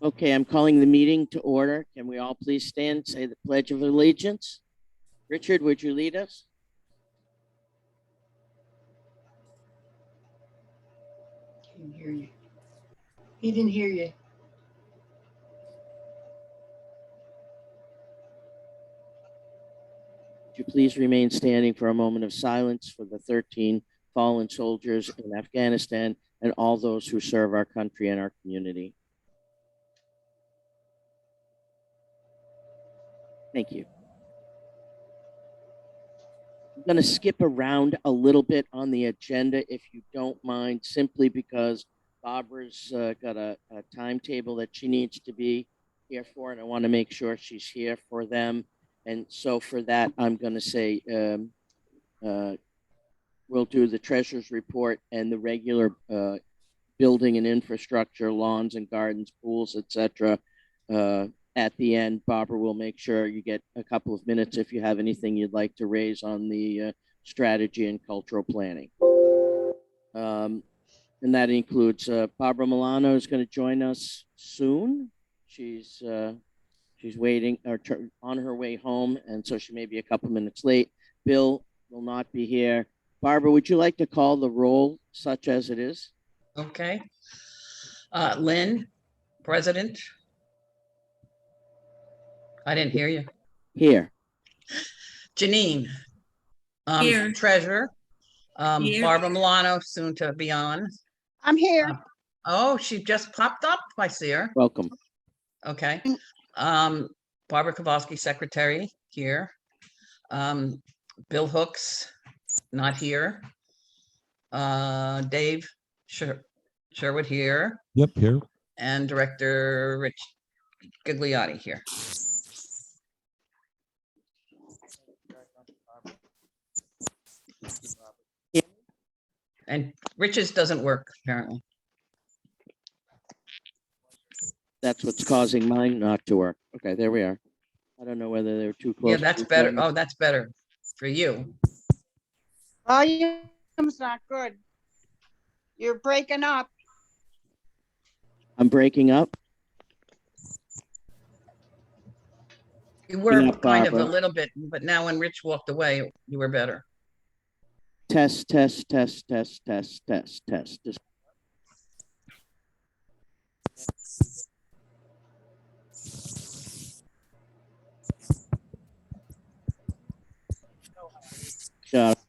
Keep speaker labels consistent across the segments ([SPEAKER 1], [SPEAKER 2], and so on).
[SPEAKER 1] Okay, I'm calling the meeting to order. Can we all please stand, say the Pledge of Allegiance? Richard, would you lead us?
[SPEAKER 2] Can't hear you. He didn't hear you.
[SPEAKER 1] Would you please remain standing for a moment of silence for the 13 fallen soldiers in Afghanistan and all those who serve our country and our community. Thank you. I'm going to skip around a little bit on the agenda, if you don't mind, simply because Barbara's got a timetable that she needs to be here for, and I want to make sure she's here for them. And so for that, I'm going to say we'll do the treasurer's report and the regular building and infrastructure, lawns and gardens, pools, etc. At the end, Barbara will make sure you get a couple of minutes if you have anything you'd like to raise on the strategy and cultural planning. And that includes Barbara Milano is going to join us soon. She's waiting or on her way home, and so she may be a couple minutes late. Bill will not be here. Barbara, would you like to call the roll, such as it is?
[SPEAKER 3] Okay. Lynn, President. I didn't hear you.
[SPEAKER 1] Here.
[SPEAKER 3] Janine,
[SPEAKER 4] Here.
[SPEAKER 3] Treasurer.
[SPEAKER 4] Here.
[SPEAKER 3] Barbara Milano, soon to be on.
[SPEAKER 5] I'm here.
[SPEAKER 3] Oh, she just popped up. I see her.
[SPEAKER 1] Welcome.
[SPEAKER 3] Okay. Barbara Kowalski, Secretary, here. Bill Hooks, not here. Dave Sherwood here.
[SPEAKER 6] Yep, here.
[SPEAKER 3] And Director Rich Gigliotti here. And Rich's doesn't work, apparently.
[SPEAKER 1] That's what's causing mine not to work. Okay, there we are. I don't know whether they're too close.
[SPEAKER 3] Yeah, that's better. Oh, that's better for you.
[SPEAKER 5] Volume's not good. You're breaking up.
[SPEAKER 1] I'm breaking up.
[SPEAKER 3] You were
[SPEAKER 1] Yeah,
[SPEAKER 3] kind of a
[SPEAKER 1] Barbara.
[SPEAKER 3] little bit, but now when Rich walked away, you were better.
[SPEAKER 1] Test, test, test, test, test, test, test. Just shut up.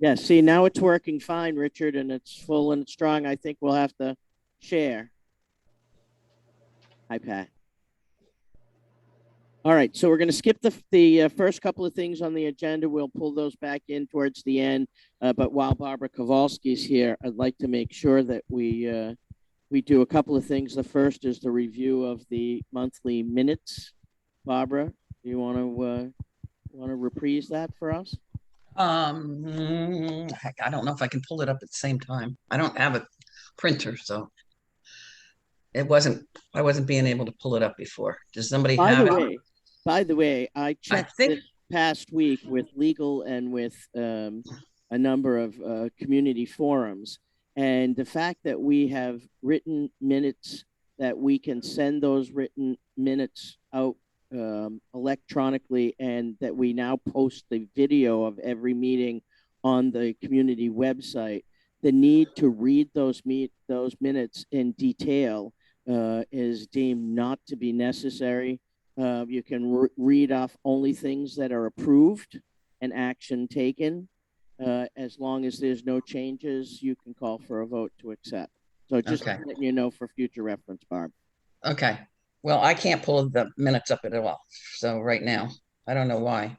[SPEAKER 1] Yeah, see, now it's working fine, Richard, and it's full and strong. I think we'll have to share. Hi, Pat. All right, so we're going to skip the first couple of things on the agenda. We'll pull those back in towards the end. But while Barbara Kowalski is here, I'd like to make sure that we do a couple of things. The first is the review of the monthly minutes. Barbara, do you want to reprise that for us?
[SPEAKER 3] Heck, I don't know if I can pull it up at the same time. I don't have a printer, so I wasn't being able to pull it up before. Does somebody have it?
[SPEAKER 1] By the way, I checked this past week with legal and with a number of community forums, and the fact that we have written minutes, that we can send those written minutes out electronically, and that we now post the video of every meeting on the community website. The need to read those minutes in detail is deemed not to be necessary. You can read off only things that are approved and action taken. As long as there's no changes, you can call for a vote to accept. So just letting you know for future reference, Barb.
[SPEAKER 3] Okay. Well, I can't pull the minutes up at all. So right now, I don't know why.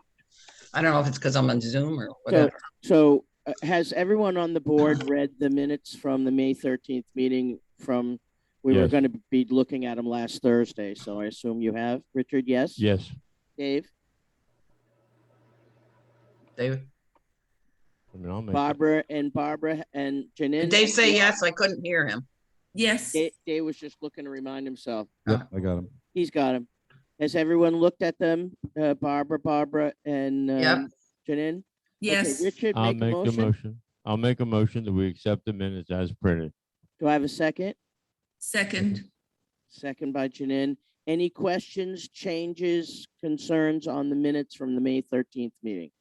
[SPEAKER 3] I don't know if it's because I'm on Zoom or whatever.
[SPEAKER 1] So has everyone on the board read the minutes from the May 13th meeting from, we were going to be looking at them last Thursday. So I assume you have, Richard, yes?
[SPEAKER 6] Yes.
[SPEAKER 1] Dave?
[SPEAKER 3] David?
[SPEAKER 6] I mean, I'll make
[SPEAKER 1] Barbara and Janine?
[SPEAKER 3] Did Dave say yes? I couldn't hear him.
[SPEAKER 4] Yes.
[SPEAKER 1] Dave was just looking to remind himself.
[SPEAKER 6] Yep, I got him.
[SPEAKER 1] He's got him. Has everyone looked at them? Barbara, and Janine?
[SPEAKER 4] Yes.
[SPEAKER 1] Okay, Richard,
[SPEAKER 6] I'll
[SPEAKER 1] make a motion.
[SPEAKER 6] I'll make a motion that we accept the minutes as printed.
[SPEAKER 1] Do I have a second?
[SPEAKER 4] Second.
[SPEAKER 1] Second by Janine. Any questions, changes, concerns on the minutes from the May 13th meeting?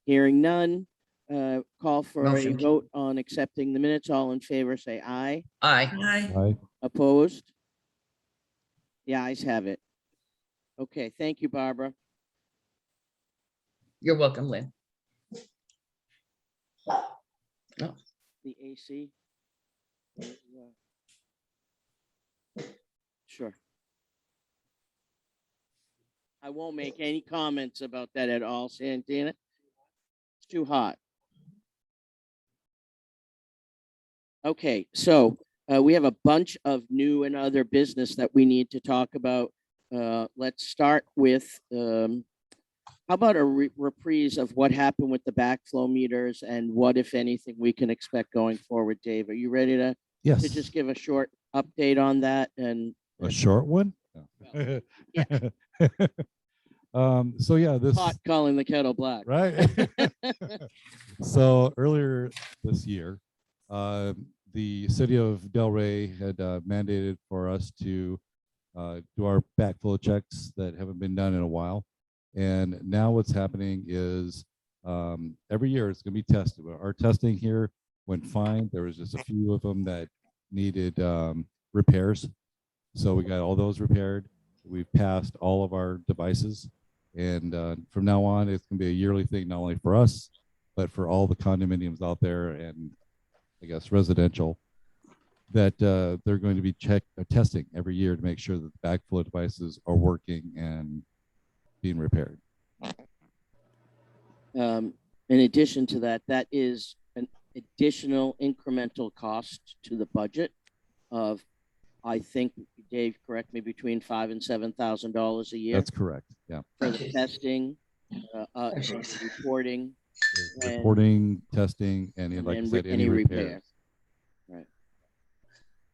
[SPEAKER 1] Hearing none, call for a
[SPEAKER 3] Motion.
[SPEAKER 1] vote on accepting the minutes. All in favor, say aye.
[SPEAKER 3] Aye.
[SPEAKER 4] Aye.
[SPEAKER 6] Aye.
[SPEAKER 1] Opposed? The ayes have it. Okay, thank you, Barbara.
[SPEAKER 3] You're welcome, Lynn.
[SPEAKER 1] The AC. Sure. I won't make any comments about that at all, Santana. It's too hot. Okay, so we have a bunch of new and other business that we need to talk about. Let's start with, how about a reprise of what happened with the backflow meters and what, if anything, we can expect going forward, Dave? Are you ready to
[SPEAKER 6] Yes.
[SPEAKER 1] just give a short update on that? And
[SPEAKER 6] A short one?
[SPEAKER 1] Yeah.
[SPEAKER 6] So yeah, this
[SPEAKER 1] pot calling the kettle black.
[SPEAKER 6] right. So earlier this year, the city of Delray had mandated for us to do our backflow checks that haven't been done in a while. And now what's happening is every year it's going to be tested. Our testing here went fine. There was just a few of them that needed repairs. So we got all those repaired. We've passed all of our devices. And from now on, it's going to be a yearly thing, not only for us, but for all the condominiums out there and I guess residential, that they're going to be testing every year to make sure that the backflow devices are working and being repaired.
[SPEAKER 1] In addition to that, that is an additional incremental cost to the budget of, I think, Dave, correct me, between $5,000 and $7,000 a year.
[SPEAKER 6] That's correct. Yeah.
[SPEAKER 1] For the testing, reporting,
[SPEAKER 6] Reporting, testing, and like I said, any repairs.
[SPEAKER 1] Right.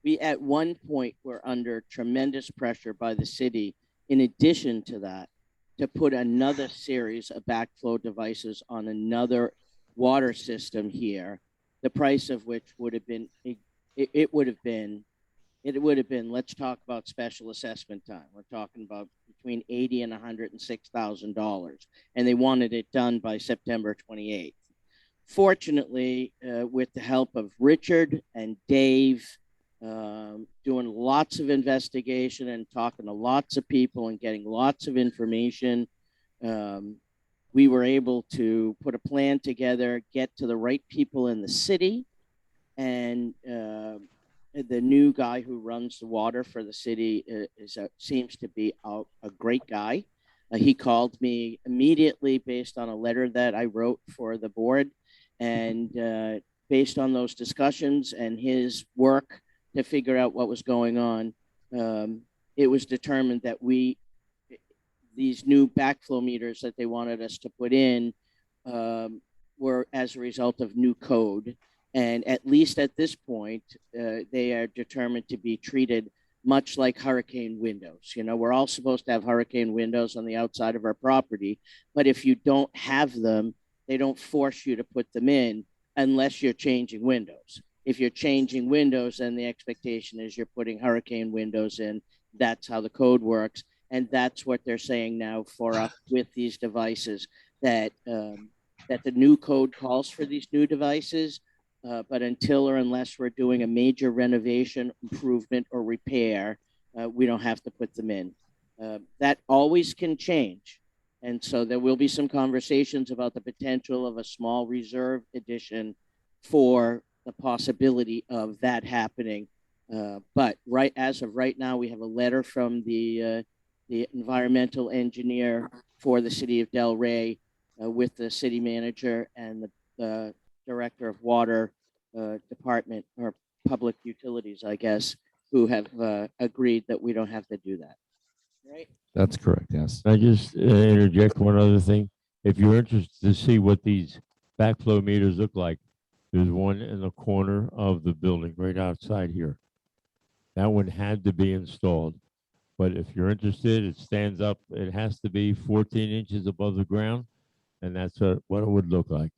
[SPEAKER 1] We at one point were under tremendous pressure by the city, in addition to that, to put another series of backflow devices on another water system here, the price of which would have been, it would have been, let's talk about special assessment time. We're talking about between $80,000 and $106,000, and they wanted it done by September 28th. Fortunately, with the help of Richard and Dave, doing lots of investigation and talking to lots of people and getting lots of information, we were able to put a plan together, get to the right people in the city, and the new guy who runs the water for the city seems to be a great guy. He called me immediately based on a letter that I wrote for the board, and based on those discussions and his work to figure out what was going on, it was determined that these new backflow meters that they wanted us to put in were as a result of new code. And at least at this point, they are determined to be treated much like hurricane windows. You know, we're all supposed to have hurricane windows on the outside of our property, but if you don't have them, they don't force you to put them in unless you're changing windows. If you're changing windows, then the expectation is you're putting hurricane windows in. That's how the code works. And that's what they're saying now for us with these devices, that the new code calls for these new devices, but until or unless we're doing a major renovation, improvement, or repair, we don't have to put them in. That always can change. And so there will be some conversations about the potential of a small reserve edition for the possibility of that happening. But as of right now, we have a letter from the environmental engineer for the city of Delray with the city manager and the director of water department or public utilities, I guess, who have agreed that we don't have to do that. Right?
[SPEAKER 6] That's correct. Yes.
[SPEAKER 7] I just interject one other thing. If you're interested to see what these backflow meters look like, there's one in the corner of the building right outside here. That one had to be installed. But if you're interested, it stands up. It has to be 14 inches above the ground. And that's what it would look like.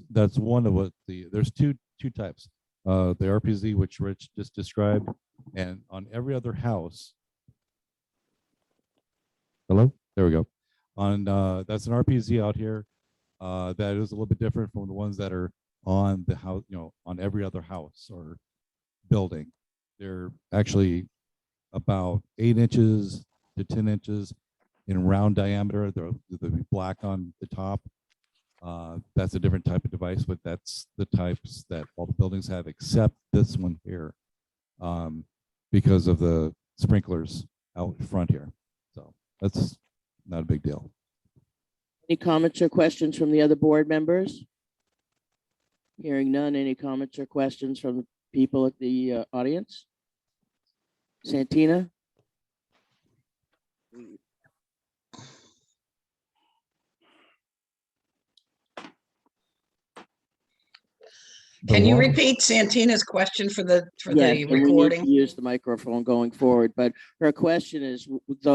[SPEAKER 6] That's one of what there's two types. The RPZ, which Rich just described, and on every other house. Hello, there we go. On that's an RPZ out here. That is a little bit different from the ones that are on the house, on every other house or building. They're actually about 8 inches to 10 inches in round diameter. They'll be black on the top. That's a different type of device, but that's the types that all the buildings have, except this one here, because of the sprinklers out front here. So that's not a big deal.
[SPEAKER 1] Any comments or questions from the other board members? Hearing none, any comments or questions from the people at the audience? Santina?
[SPEAKER 3] Can you repeat Santina's question for the
[SPEAKER 1] Yes,
[SPEAKER 3] recording?
[SPEAKER 1] we need to use the microphone going forward, but her question is,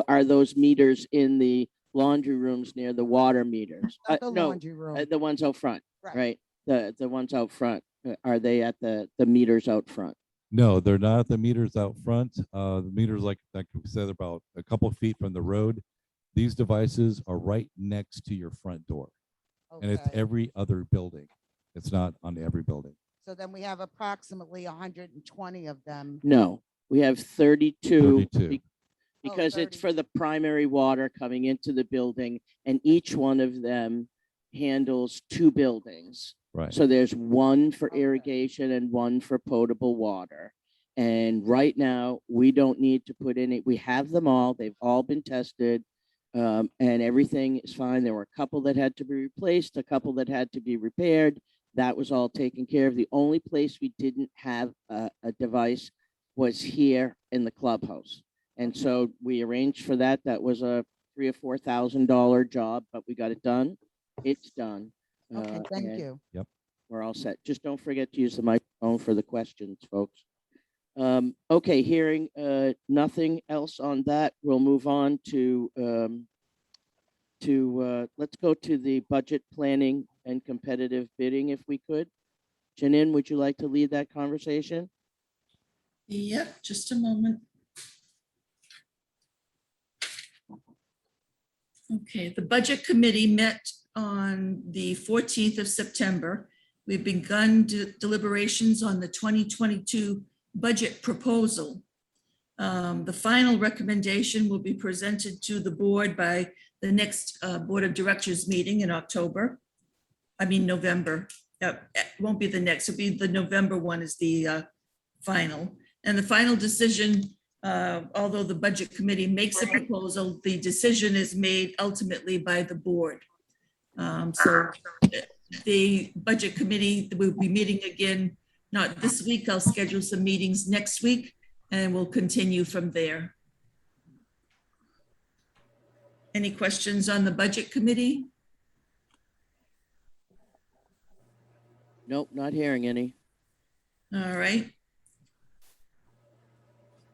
[SPEAKER 1] are those meters in the laundry rooms near the water meters?
[SPEAKER 5] Not the
[SPEAKER 1] No,
[SPEAKER 5] laundry room.
[SPEAKER 1] the ones out front,
[SPEAKER 5] Right.
[SPEAKER 1] right? The ones out front, are they at the meters out front?
[SPEAKER 6] No, they're not the meters out front. The meters, like we said, about a couple feet from the road. These devices are right next to your front door, and it's
[SPEAKER 5] Okay.
[SPEAKER 6] every other building. It's not on every building.
[SPEAKER 5] So then we have approximately 120 of them.
[SPEAKER 1] No, we have 32.
[SPEAKER 6] 32.
[SPEAKER 1] Because it's
[SPEAKER 5] 30.
[SPEAKER 1] for the primary water coming into the building, and each one of them handles 2 buildings.
[SPEAKER 6] Right.
[SPEAKER 1] So there's one for
[SPEAKER 5] Okay.
[SPEAKER 1] irrigation and one for potable water. And right now, we don't need to put in it. We have them all. They've all been tested, and everything is fine. There were a couple that had to be replaced, a couple that had to be repaired. That was all taken care of. The only place we didn't have a device was here in the clubhouse. And so we arranged for that. That was a $3,000 or $4,000 job, but we got it done. It's done.
[SPEAKER 5] Okay, thank
[SPEAKER 1] and
[SPEAKER 5] you.
[SPEAKER 1] We're all set. Just don't forget to use the microphone for the questions, folks. Okay, hearing nothing else on that, we'll move on to let's go to the budget planning and competitive bidding, if we could. Janine, would you like to lead that conversation?
[SPEAKER 4] Yep, just a moment. Okay, the Budget Committee met on the 14th of September. We've begun deliberations on the 2022 budget proposal. The final recommendation will be presented to the board by the next Board of Directors meeting in November. It won't be the next, it'll be the November one is the final. And the final decision, although the Budget Committee makes a proposal, the decision is made ultimately by the board. So the Budget Committee will be meeting again, not this week. I'll schedule some meetings next week and we'll continue from there. Any questions on the Budget Committee?
[SPEAKER 1] Nope, not hearing any.
[SPEAKER 4] All right.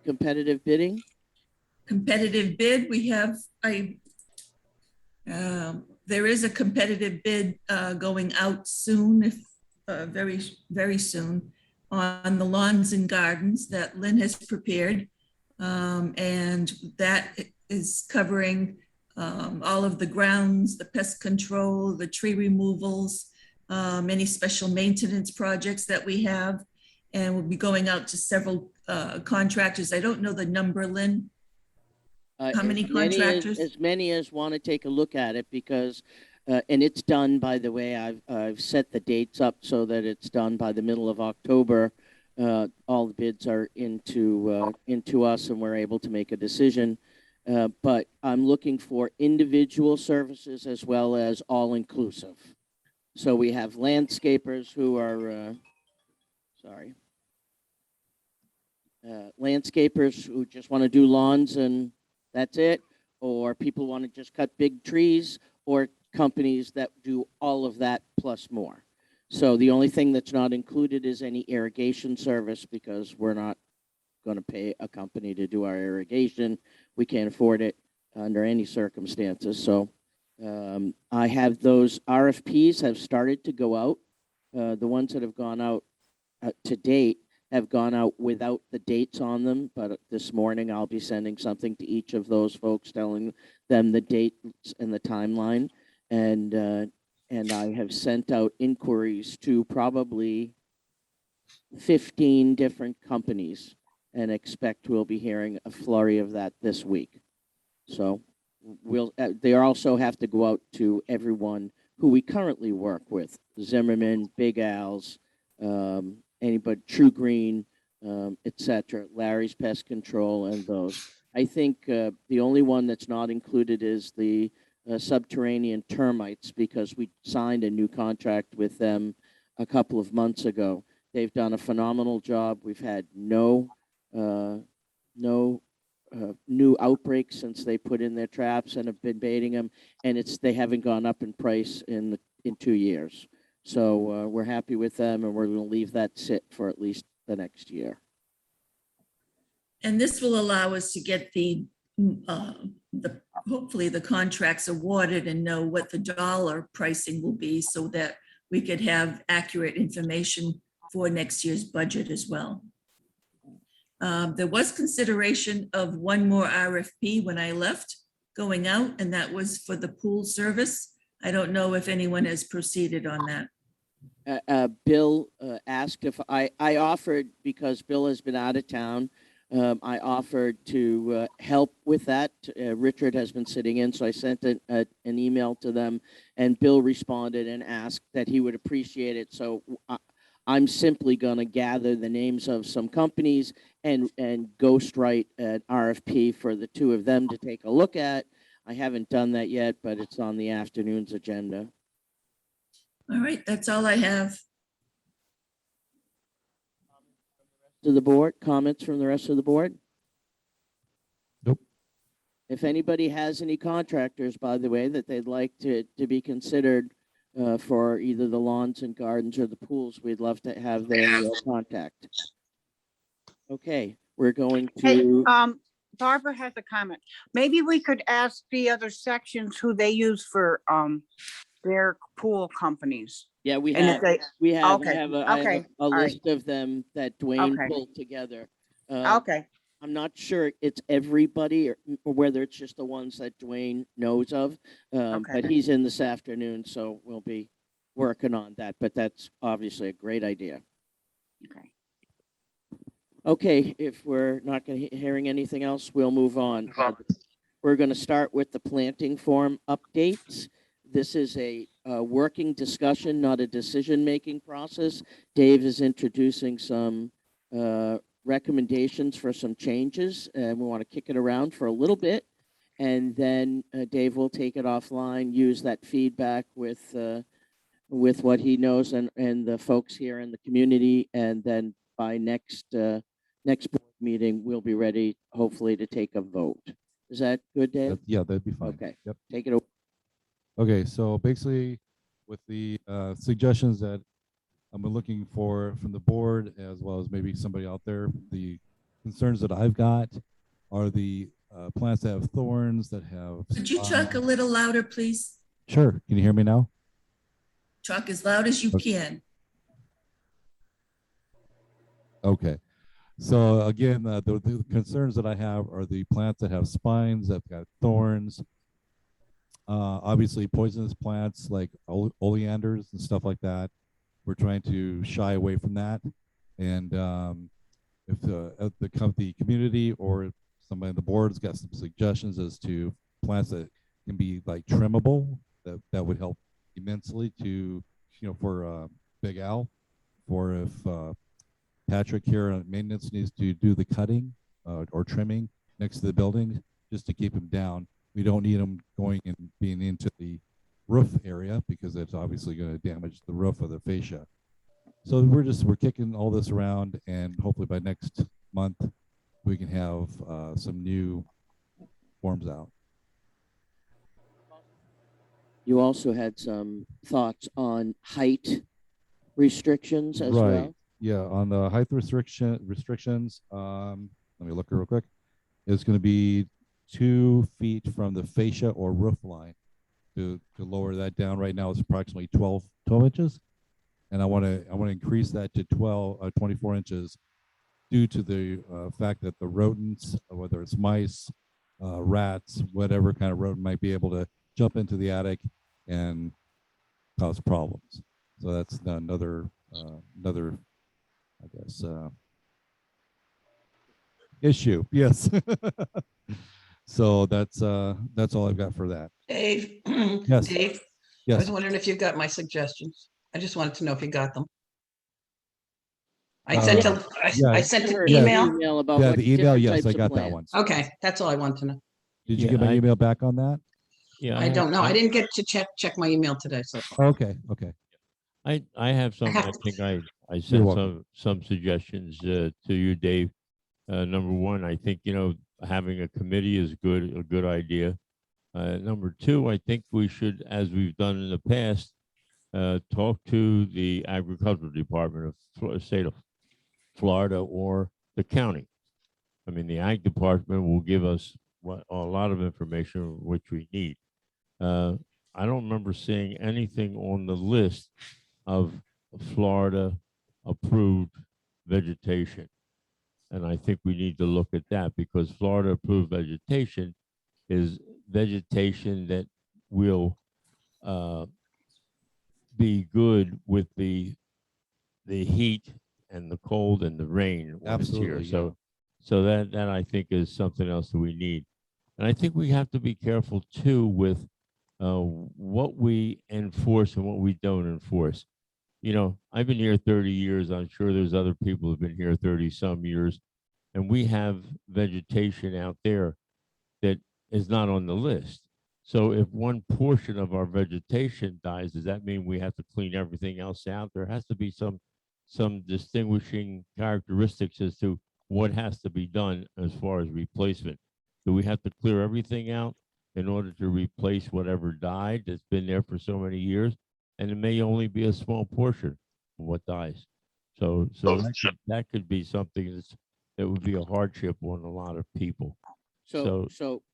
[SPEAKER 1] Competitive bidding?
[SPEAKER 4] Competitive bid, we have, there is a competitive bid going out soon, if very, very soon, on the lawns and gardens that Lynn has prepared. And that is covering all of the grounds, the pest control, the tree removals, any special maintenance projects that we have. And we'll be going out to several contractors. I don't know the number, Lynn. How many contractors?
[SPEAKER 1] As many as want to take a look at it, because, and it's done, by the way, I've set the dates up so that it's done by the middle of October. All the bids are into us and we're able to make a decision. But I'm looking for individual services as well as all-inclusive. So we have landscapers who are, landscapers who just want to do lawns and that's it, or people want to just cut big trees, or companies that do all of that plus more. So the only thing that's not included is any irrigation service, because we're not going to pay a company to do our irrigation. We can't afford it under any circumstances. So I have those RFPs have started to go out. The ones that have gone out to date have gone out without the dates on them, but this morning I'll be sending something to each of those folks telling them the dates and the timeline. And I have sent out inquiries to probably 15 different companies and expect we'll be hearing a flurry of that this week. So they also have to go out to everyone who we currently work with: Zimmerman, Big Al's, anybody, True Green, etc. Larry's Pest Control, and those. I think the only one that's not included is the subterranean termites, because we signed a new contract with them a couple of months ago. They've done a phenomenal job. We've had no new outbreaks since they put in their traps and have been baiting them, and they haven't gone up in price in 2 years. So we're happy with them, and we're going to leave that sit for at least the next year.
[SPEAKER 4] And this will allow us to get the hopefully the contracts awarded and know what the dollar pricing will be, so that we could have accurate information for next year's budget as well. There was consideration of one more RFP when I left going out, and that was for the pool service. I don't know if anyone has proceeded on that.
[SPEAKER 1] Bill asked if I offered, because Bill has been out of town. I offered to help with that. Richard has been sitting in, so I sent an email to them, and Bill responded and asked that he would appreciate it. So I'm simply going to gather the names of some companies and ghostwrite an RFP for the two of them to take a look at. I haven't done that yet, but it's on the afternoon's agenda.
[SPEAKER 4] All right, that's all I have.
[SPEAKER 1] To the board, comments from the rest of the board?
[SPEAKER 6] Nope.
[SPEAKER 1] If anybody has any contractors, by the way, that they'd like to be considered for either the lawns and gardens or the pools, we'd love to have their contact. Okay, we're going to.
[SPEAKER 5] Hey, Barbara has a comment. Maybe we could ask the other sections who they use for their pool companies.
[SPEAKER 1] Yeah, we
[SPEAKER 5] And
[SPEAKER 1] have.
[SPEAKER 5] if they,
[SPEAKER 1] We have.
[SPEAKER 5] okay,
[SPEAKER 1] I have a
[SPEAKER 5] okay,
[SPEAKER 1] a list of them that Dwayne
[SPEAKER 5] Okay.
[SPEAKER 1] pulled together.
[SPEAKER 5] okay,
[SPEAKER 1] I'm not sure it's everybody or whether it's just the ones that Dwayne knows of.
[SPEAKER 5] Okay.
[SPEAKER 1] But he's in this afternoon, so we'll be working on that. But that's obviously a great idea.
[SPEAKER 5] okay.
[SPEAKER 1] Okay, if we're not going to hearing anything else, we'll move on. We're going to start with the planting form updates. This is a working discussion, not a decision-making process. Dave is introducing some recommendations for some changes, and we want to kick it around for a little bit. And then Dave will take it offline, use that feedback with what he knows and the folks here in the community. And then by next board meeting, we'll be ready, hopefully, to take a vote. Is that good, Dave?
[SPEAKER 6] Yeah, that'd be fine.
[SPEAKER 1] Okay.
[SPEAKER 6] Yep.
[SPEAKER 1] Take it away.
[SPEAKER 6] Okay, so basically with the suggestions that I'm looking for from the board, as well as maybe somebody out there, the concerns that I've got are the plants that have thorns, that have.
[SPEAKER 4] Could you talk a little louder, please?
[SPEAKER 6] Sure. Can you hear me now?
[SPEAKER 4] Talk as loud as you
[SPEAKER 6] Okay.
[SPEAKER 4] can.
[SPEAKER 6] Okay. So again, the concerns that I have are the plants that have spines, that have got thorns. Obviously, poisonous plants like oleanders and stuff like that. We're trying to shy away from that. And if the community or somebody on the board's got some suggestions as to plants that can be like trimmable, that would help immensely to, for Big Al, or if Patrick here on maintenance needs to do the cutting or trimming next to the building just to keep them down. We don't need them going and being into the roof area, because that's obviously going to damage the roof of the fascia. So we're kicking all this around, and hopefully by next month we can have some new forms out.
[SPEAKER 1] You also had some thoughts on height restrictions as well.
[SPEAKER 6] Yeah, on the height restrictions, let me look real quick. It's going to be 2 feet from the fascia or roof line. to lower that down. Right now it's approximately 12 inches. And I want to increase that to 24 inches due to the fact that the rodents, whether it's mice, rats, whatever kind of rodent might be able to jump into the attic and cause problems. So that's another, I guess, issue. Yes. So that's all I've got for that.
[SPEAKER 3] Dave,
[SPEAKER 6] Yes.
[SPEAKER 3] Dave, I
[SPEAKER 6] Yes.
[SPEAKER 3] was wondering if you got my suggestions. I just wanted to know if you got them. I sent
[SPEAKER 6] yeah.
[SPEAKER 3] I sent an
[SPEAKER 1] Yeah.
[SPEAKER 3] email.
[SPEAKER 1] About
[SPEAKER 6] Yeah,
[SPEAKER 1] what
[SPEAKER 6] the email.
[SPEAKER 1] different
[SPEAKER 6] Yes,
[SPEAKER 1] types
[SPEAKER 6] I
[SPEAKER 1] of
[SPEAKER 6] got that
[SPEAKER 1] plants.
[SPEAKER 6] one.
[SPEAKER 3] Okay, that's all I want to know.
[SPEAKER 6] Did you
[SPEAKER 7] Yeah,
[SPEAKER 6] get my email back on that?
[SPEAKER 7] Yeah,
[SPEAKER 3] I don't know. I didn't get to check my email today. So
[SPEAKER 6] Okay. Okay.
[SPEAKER 7] I have some.
[SPEAKER 3] have
[SPEAKER 7] I
[SPEAKER 3] to-
[SPEAKER 7] think I
[SPEAKER 6] You're
[SPEAKER 7] sent
[SPEAKER 6] welcome.
[SPEAKER 7] some suggestions to you, Dave. Number one, I think having a committee is a good idea. Number two, I think we should, as we've done in the past, talk to the agricultural department of state of Florida or the county. I mean, the ag department will give us a lot of information which we need. I don't remember seeing anything on the list of Florida approved vegetation. And I think we need to look at that because Florida approved vegetation is vegetation that will be good with the heat and the cold and the rain when
[SPEAKER 6] Absolutely,
[SPEAKER 7] it's here. So that I think is something else that we need. And I think we have to be careful too with what we enforce and what we don't enforce. I've been here 30 years. I'm sure there's other people who've been here 30 some years, and we have vegetation out there that is not on the list. So if one portion of our vegetation dies, does that mean we have to clean everything else out? There has to be some distinguishing characteristics as to what has to be done as far as replacement. Do we have to clear everything out in order to replace whatever died that's been there for so many years? And it may only be a small portion of what dies. So that could be something that would be a hardship on a lot of people.
[SPEAKER 1] So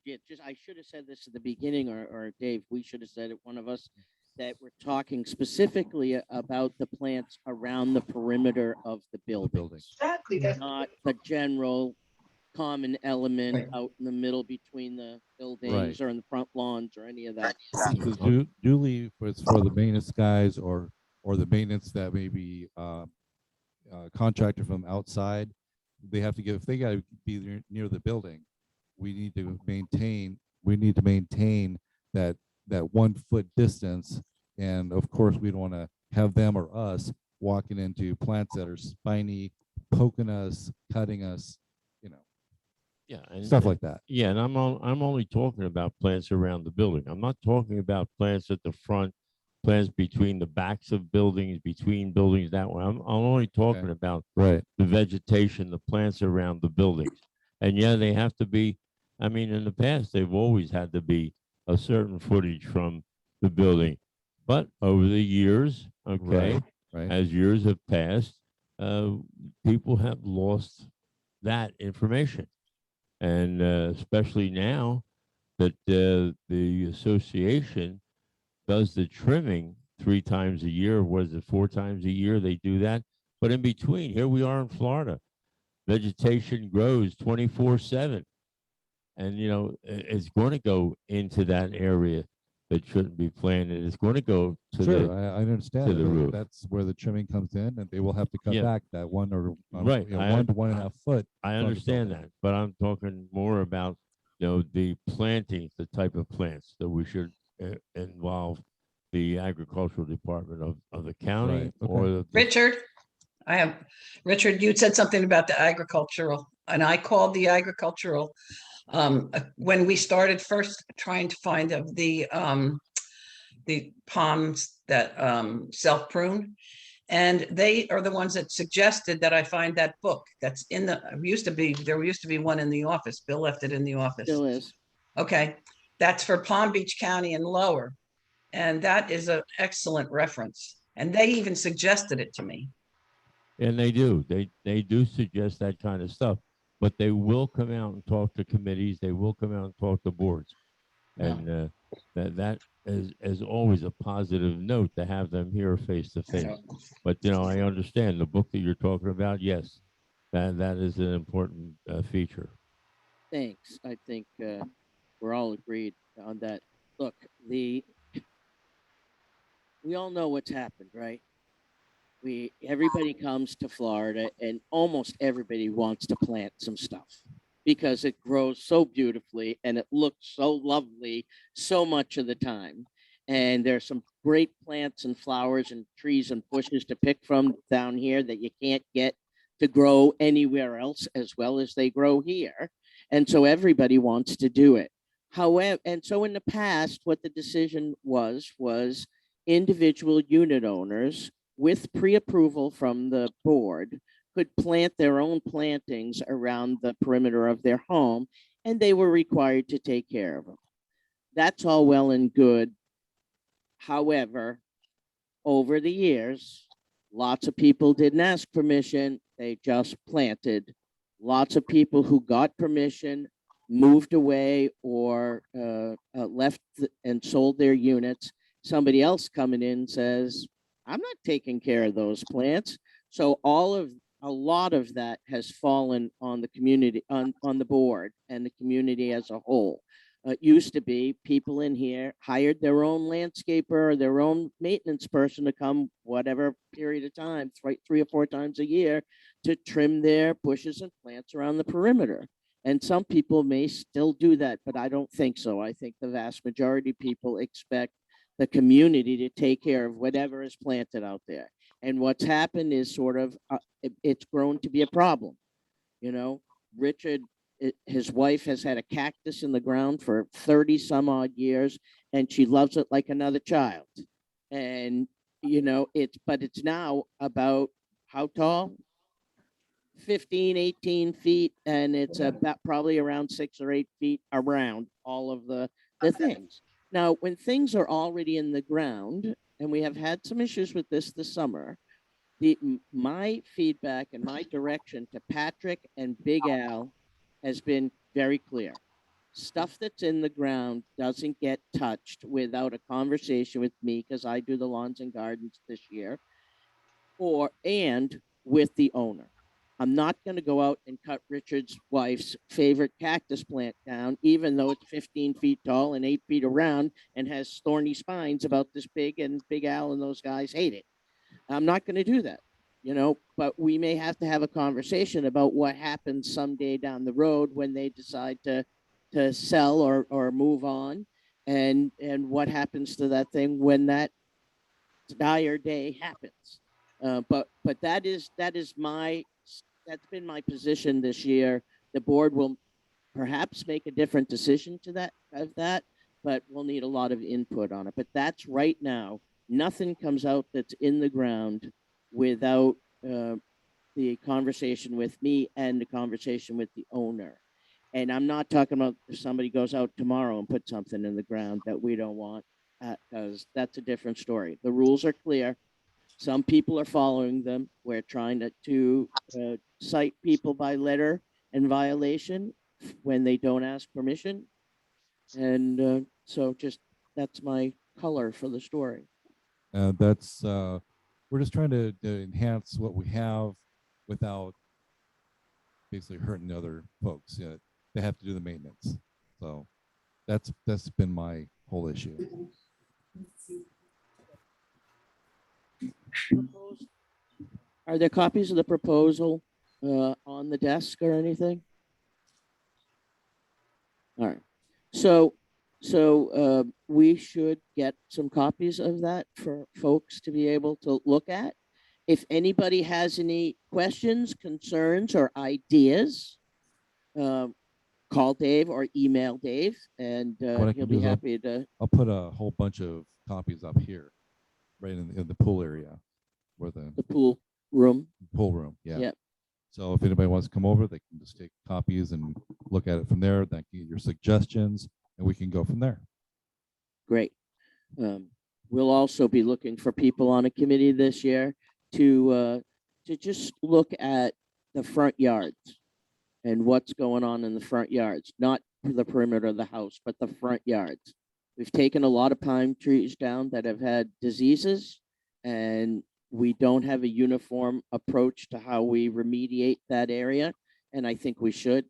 [SPEAKER 1] yeah, I should have said this at the beginning, or Dave, we should have said it, one of us, that we're talking specifically about the plants around the perimeter of the buildings,
[SPEAKER 2] Exactly. That's
[SPEAKER 1] not the general common element
[SPEAKER 3] Right.
[SPEAKER 1] out in the middle between the buildings or in the front lawns or any of that.
[SPEAKER 6] Because duly, if it's for the maintenance guys or the maintenance that may be contracted from outside, they have to give. If they got to be near the building, we need to maintain that 1 foot distance. And of course, we don't want to have them or us walking into plants that are spiny, poking us, cutting us,
[SPEAKER 7] Yeah, and
[SPEAKER 6] stuff like that.
[SPEAKER 7] Yeah, and I'm only talking about plants around the building. I'm not talking about plants at the front, plants between the backs of buildings, between buildings that way. I'm only talking about
[SPEAKER 6] Right.
[SPEAKER 7] the vegetation, the plants around the buildings. And yeah, they have to be, I mean, in the past, they've always had to be a certain footage from the building. But over the years, okay,
[SPEAKER 6] Right.
[SPEAKER 7] as years have passed, people have lost that information. And especially now that the association does the trimming 3 times a year. Was it 4 times a year they do that? But in between, here we are in Florida. Vegetation grows 24/7. And, it's going to go into that area that shouldn't be planted. It's going to go to
[SPEAKER 6] Sure,
[SPEAKER 7] the
[SPEAKER 6] I understand
[SPEAKER 7] to the roof.
[SPEAKER 6] That's where the trimming comes in, and they will have to cut back that 1 or
[SPEAKER 7] Right.
[SPEAKER 6] 1 to 1.5 foot.
[SPEAKER 7] I understand that, but I'm talking more about the plantings, the type of plants that we should involve the agricultural department of the county or the
[SPEAKER 3] Richard, Richard, you said something about the agricultural, and I called the agricultural when we started first trying to find the palms that self prune. And they are the ones that suggested that I find that book that's in there used to be one in the office. Bill left it in the office.
[SPEAKER 1] Still is.
[SPEAKER 3] Okay. That's for Palm Beach County and lower. And that is an excellent reference. And they even suggested it to me.
[SPEAKER 7] And they do. They do suggest that kind of stuff, but they will come out and talk to committees. They will come out and talk to boards. And that is always a positive note to have them here face to face. But I understand the book that you're talking about. Yes, that is an important feature.
[SPEAKER 1] Thanks. I think we're all agreed on that. Look, we all know what's happened, right? Everybody comes to Florida and almost everybody wants to plant some stuff because it grows so beautifully and it looks so lovely so much of the time. And there's some great plants and flowers and trees and bushes to pick from down here that you can't get to grow anywhere else as well as they grow here. And so everybody wants to do it. However, and so in the past, what the decision was individual unit owners with pre-approval from the board could plant their own plantings around the perimeter of their home, and they were required to take care of them. That's all well and good. However, over the years, lots of people didn't ask permission. They just planted. Lots of people who got permission moved away or left and sold their units. Somebody else coming in says, I'm not taking care of those plants. So a lot of that has fallen on the community, on the board and the community as a whole. It used to be people in here hired their own landscaper or their own maintenance person to come whatever period of time, 3 or 4 times a year, to trim their bushes and plants around the perimeter. And some people may still do that, but I don't think so. I think the vast majority of people expect the community to take care of whatever is planted out there. And what's happened is sort of, it's grown to be a problem. Richard, his wife has had a cactus in the ground for 30 some odd years, and she loves it like another child. And, but it's now about how tall? 15, 18 feet, and it's about probably around 6 or 8 feet around all of the things. Now, when things are already in the ground, and we have had some issues with this summer, my feedback and my direction to Patrick and Big Al has been very clear. Stuff that's in the ground doesn't get touched without a conversation with me, because I do the lawns and gardens this year, and with the owner. I'm not going to go out and cut Richard's wife's favorite cactus plant down, even though it's 15 feet tall and 8 feet around and has thorny spines about this big, and Big Al and those guys hate it. I'm not going to do that, but we may have to have a conversation about what happens someday down the road when they decide to sell or move on, and what happens to that thing when that dire day happens. But that's been my position this year. The board will perhaps make a different decision to that, but we'll need a lot of input on it. But that's right now. Nothing comes out that's in the ground without the conversation with me and the conversation with the owner. And I'm not talking about if somebody goes out tomorrow and puts something in the ground that we don't want, because that's a different story. The rules are clear. Some people are following them. We're trying to cite people by letter and violation when they don't ask permission. And so that's my color for the story.
[SPEAKER 6] We're just trying to enhance what we have without basically hurting the other folks. They have to do the maintenance. So that's been my whole issue.
[SPEAKER 1] Are there copies of the proposal on the desk or anything? All right. So we should get some copies of that for folks to be able to look at. If anybody has any questions, concerns, or ideas, call Dave or email Dave, and he'll be happy to.
[SPEAKER 6] I'll put a whole bunch of copies up here, right in the pool area, where the
[SPEAKER 1] pool room.
[SPEAKER 6] Pool room, yeah.
[SPEAKER 1] Yep.
[SPEAKER 6] So if anybody wants to come over, they can just take copies and look at it from there. Then get your suggestions, and we can go from there.
[SPEAKER 1] Great. We'll also be looking for people on a committee this year to just look at the front yards and what's going on in the front yards. Not the perimeter of the house, but the front yards. We've taken a lot of pine trees down that have had diseases, and we don't have a uniform approach to how we remediate that area. And I think we should,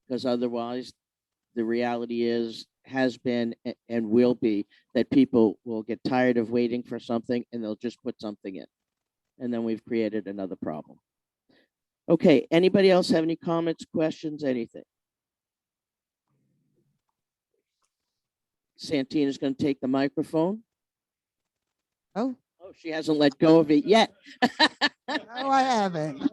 [SPEAKER 1] because otherwise the reality has been and will be that people will get tired of waiting for something and they'll just put something in. And then we've created another problem. Okay, anybody else have any comments, questions, anything? Santina's going to take the microphone.
[SPEAKER 8] Oh,
[SPEAKER 1] Oh, she hasn't let go of it yet.
[SPEAKER 8] no, I haven't.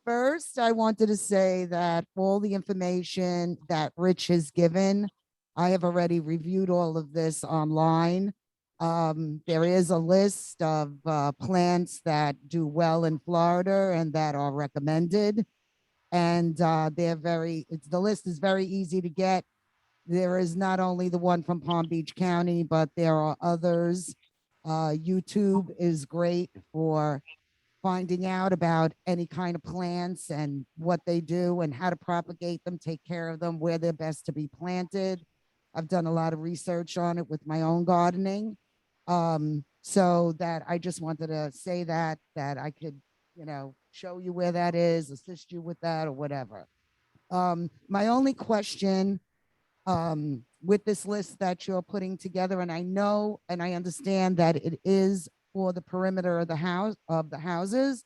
[SPEAKER 8] First, I wanted to say that all the information that Rich has given, I have already reviewed all of this online. There is a list of plants that do well in Florida and that are recommended. And the list is very easy to get. There is not only the one from Palm Beach County, but there are others. YouTube is great for finding out about any kind of plants and what they do and how to propagate them, take care of them, where they're best to be planted. I've done a lot of research on it with my own gardening. So that I just wanted to say that I could, show you where that is, assist you with that or whatever. My only question with this list that you're putting together, and I know and I understand that it is for the perimeter of the houses,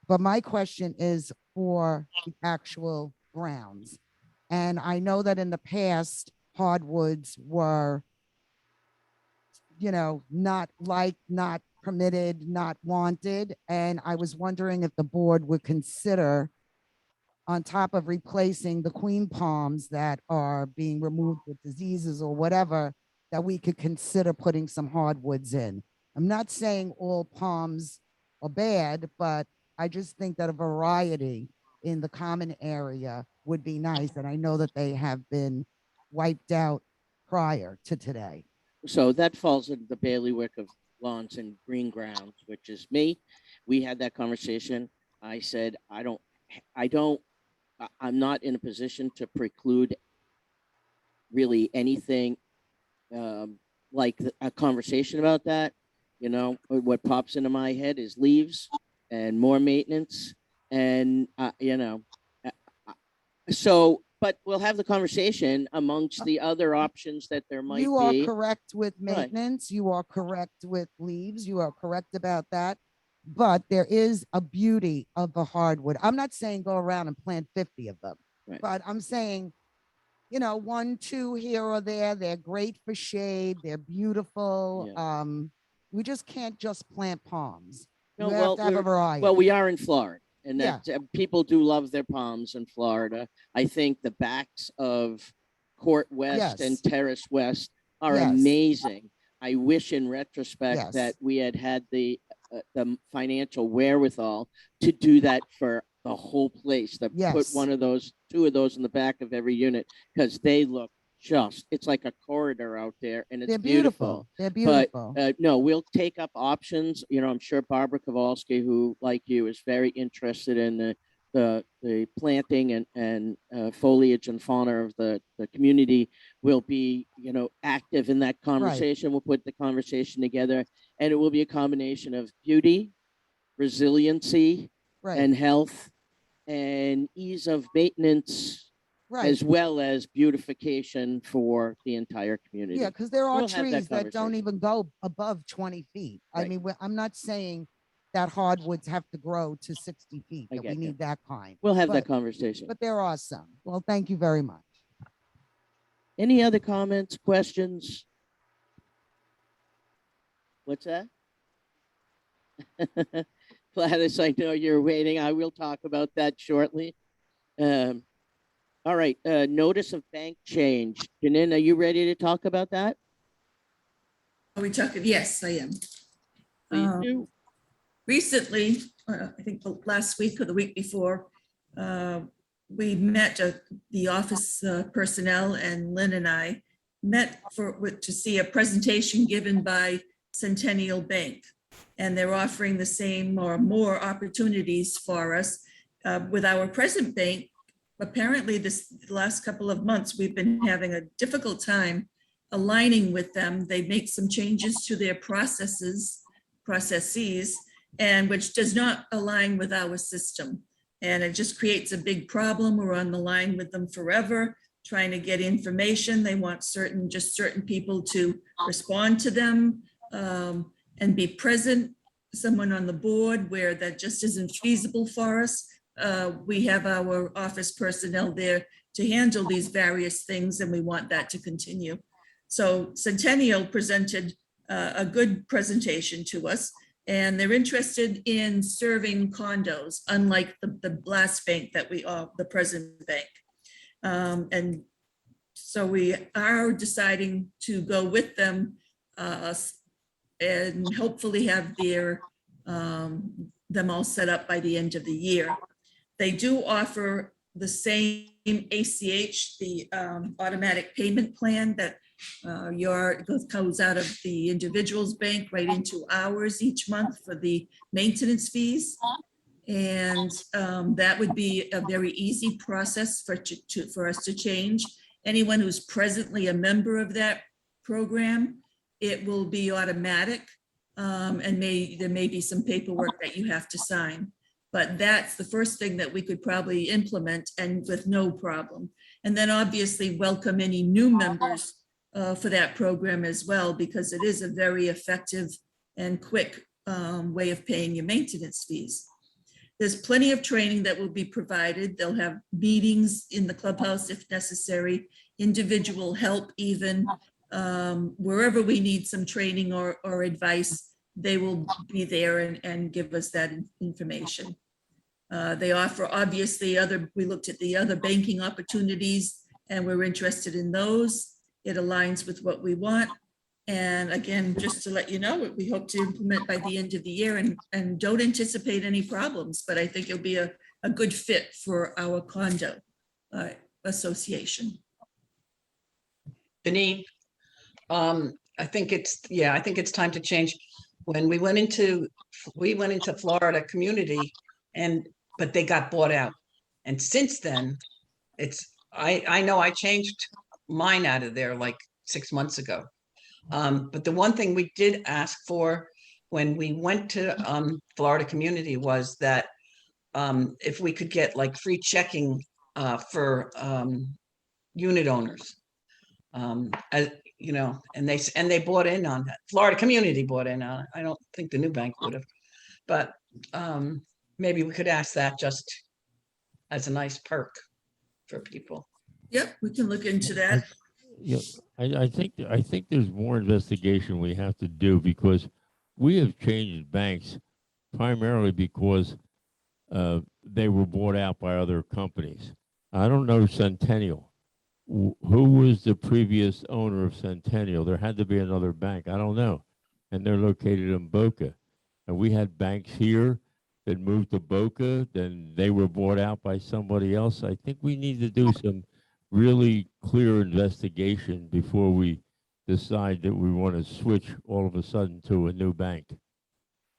[SPEAKER 8] but my question is for the actual grounds. And I know that in the past, hardwoods were, not permitted, not wanted. And I was wondering if the board would consider, on top of replacing the queen palms that are being removed with diseases or whatever, that we could consider putting some hardwoods in. I'm not saying all palms are bad, but I just think that a variety in the common area would be nice. And I know that they have been wiped out prior to today.
[SPEAKER 1] So that falls into the bailiwick of lawns and green grounds, which is me. We had that conversation. I said, I'm not in a position to preclude really anything like a conversation about that. What pops into my head is leaves and more maintenance. And, so, but we'll have the conversation amongst the other options that there might be.
[SPEAKER 8] You are correct with maintenance. Right. You are correct with leaves. You are correct about that. But there is a beauty of the hardwood. I'm not saying go around and plant 50 of them, right, but I'm saying, 1, 2 here or there. They're great for shade. They're beautiful. Yeah. We just can't just plant palms. No, we have to have a variety.
[SPEAKER 1] Well, we are in Florida, and that people do love their palms in Florida. I think the backs of Court West and Terrace West are amazing. I wish in retrospect that we had the financial wherewithal to do that for the whole place, to put 2 of those in the back of every unit, because they look it's like a corridor out there, and it's beautiful.
[SPEAKER 8] They're beautiful.
[SPEAKER 1] But no, we'll take up options. I'm sure Barbara Kowalski, who like you is very interested in the planting and foliage and fauna of the community, will be active in that conversation. Right. We'll put the conversation together, and it will be a combination of beauty, resiliency, and health, and ease of maintenance, as well as beautification for the entire community.
[SPEAKER 8] Yeah, because there are trees that don't even go above 20 feet. Right. I mean, I'm not saying that hardwoods have to grow to 60 feet, that we need that kind.
[SPEAKER 1] We'll have that conversation.
[SPEAKER 8] But there are some. Well, thank you very much.
[SPEAKER 1] Any other comments, questions? What's that? Gladys, I know you're waiting. I will talk about that shortly. All right, notice of bank change. Janine, are you ready to talk about that?
[SPEAKER 4] Are we talking? Yes, I am. Recently, I think last week or the week before, we met the office personnel, and Lynn and I met to see a presentation given by Centennial Bank. and they're offering the same or more opportunities for us. With our present bank, apparently this last couple of months, we've been having a difficult time aligning with them. They make some changes to their processes, and which does not align with our system. And it just creates a big problem. We're on the line with them forever, trying to get information. They want certain people to respond to them and be present, someone on the board where that just isn't feasible for us. We have our office personnel there to handle these various things, and we want that to continue. So Centennial presented a good presentation to us, and they're interested in serving condos, unlike the last bank that we are, the present bank. And so we are deciding to go with them and hopefully have them all set up by the end of the year. They do offer the same ACH, the automatic payment plan that goes out of the individual's bank right into ours each month for the maintenance fees. And that would be a very easy process for us to change. Anyone who's presently a member of that program, it will be automatic, and there may be some paperwork that you have to sign. But that's the first thing that we could probably implement, and with no problem. And then obviously welcome any new members for that program as well, because it is a very effective and quick way of paying your maintenance fees. There's plenty of training that will be provided. They'll have meetings in the clubhouse if necessary, individual help even. Wherever we need some training or advice, they will be there and give us that information. They offer obviously we looked at the other banking opportunities and we're interested in those. It aligns with what we want. And again, just to let you know, we hope to implement by the end of the year and don't anticipate any problems, but I think it'll be a good fit for our condo association.
[SPEAKER 3] Janine, I think it's time to change. When we went into Florida Community, but they got bought out. And since then, I know I changed mine out of there like 6 months ago. But the one thing we did ask for when we went to Florida Community was that if we could get like free checking for unit owners, as you know, and they bought in on that. Florida Community bought in on it. I don't think the new bank would have, but maybe we could ask that just as a nice perk for people.
[SPEAKER 4] Yep, we can look into that.
[SPEAKER 7] I think there's more investigation we have to do, because we have changed banks primarily because they were bought out by other companies. I don't know Centennial. Who was the previous owner of Centennial? There had to be another bank. I don't know. And they're located in Boca. And we had banks here that moved to Boca, then they were bought out by somebody else. I think we need to do some really clear investigation before we decide that we want to switch all of a sudden to a new bank.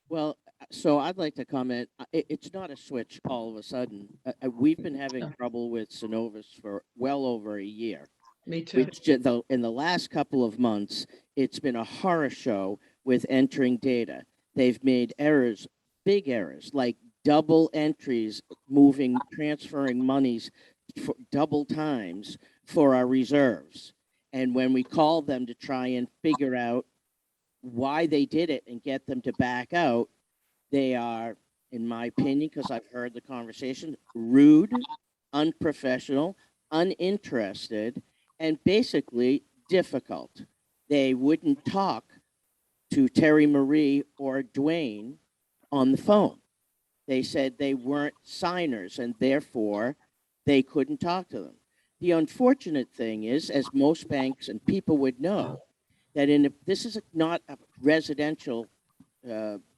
[SPEAKER 1] Well, so I'd like to comment. It's not a switch all of a sudden. We've been having trouble with Synovus for well over a year.
[SPEAKER 3] Me too.
[SPEAKER 1] In the last couple of months, it's been a horror show with entering data. They've made errors, big errors, like double entries, transferring monies for double times for our reserves. And when we call them to try and figure out why they did it and get them to back out, they are, in my opinion, because I've heard the conversation, rude, unprofessional, uninterested, and basically difficult. They wouldn't talk to Terry Marie or Dwayne on the phone. They said they weren't signers and therefore they couldn't talk to them. The unfortunate thing is, as most banks and people would know, that this is not a residential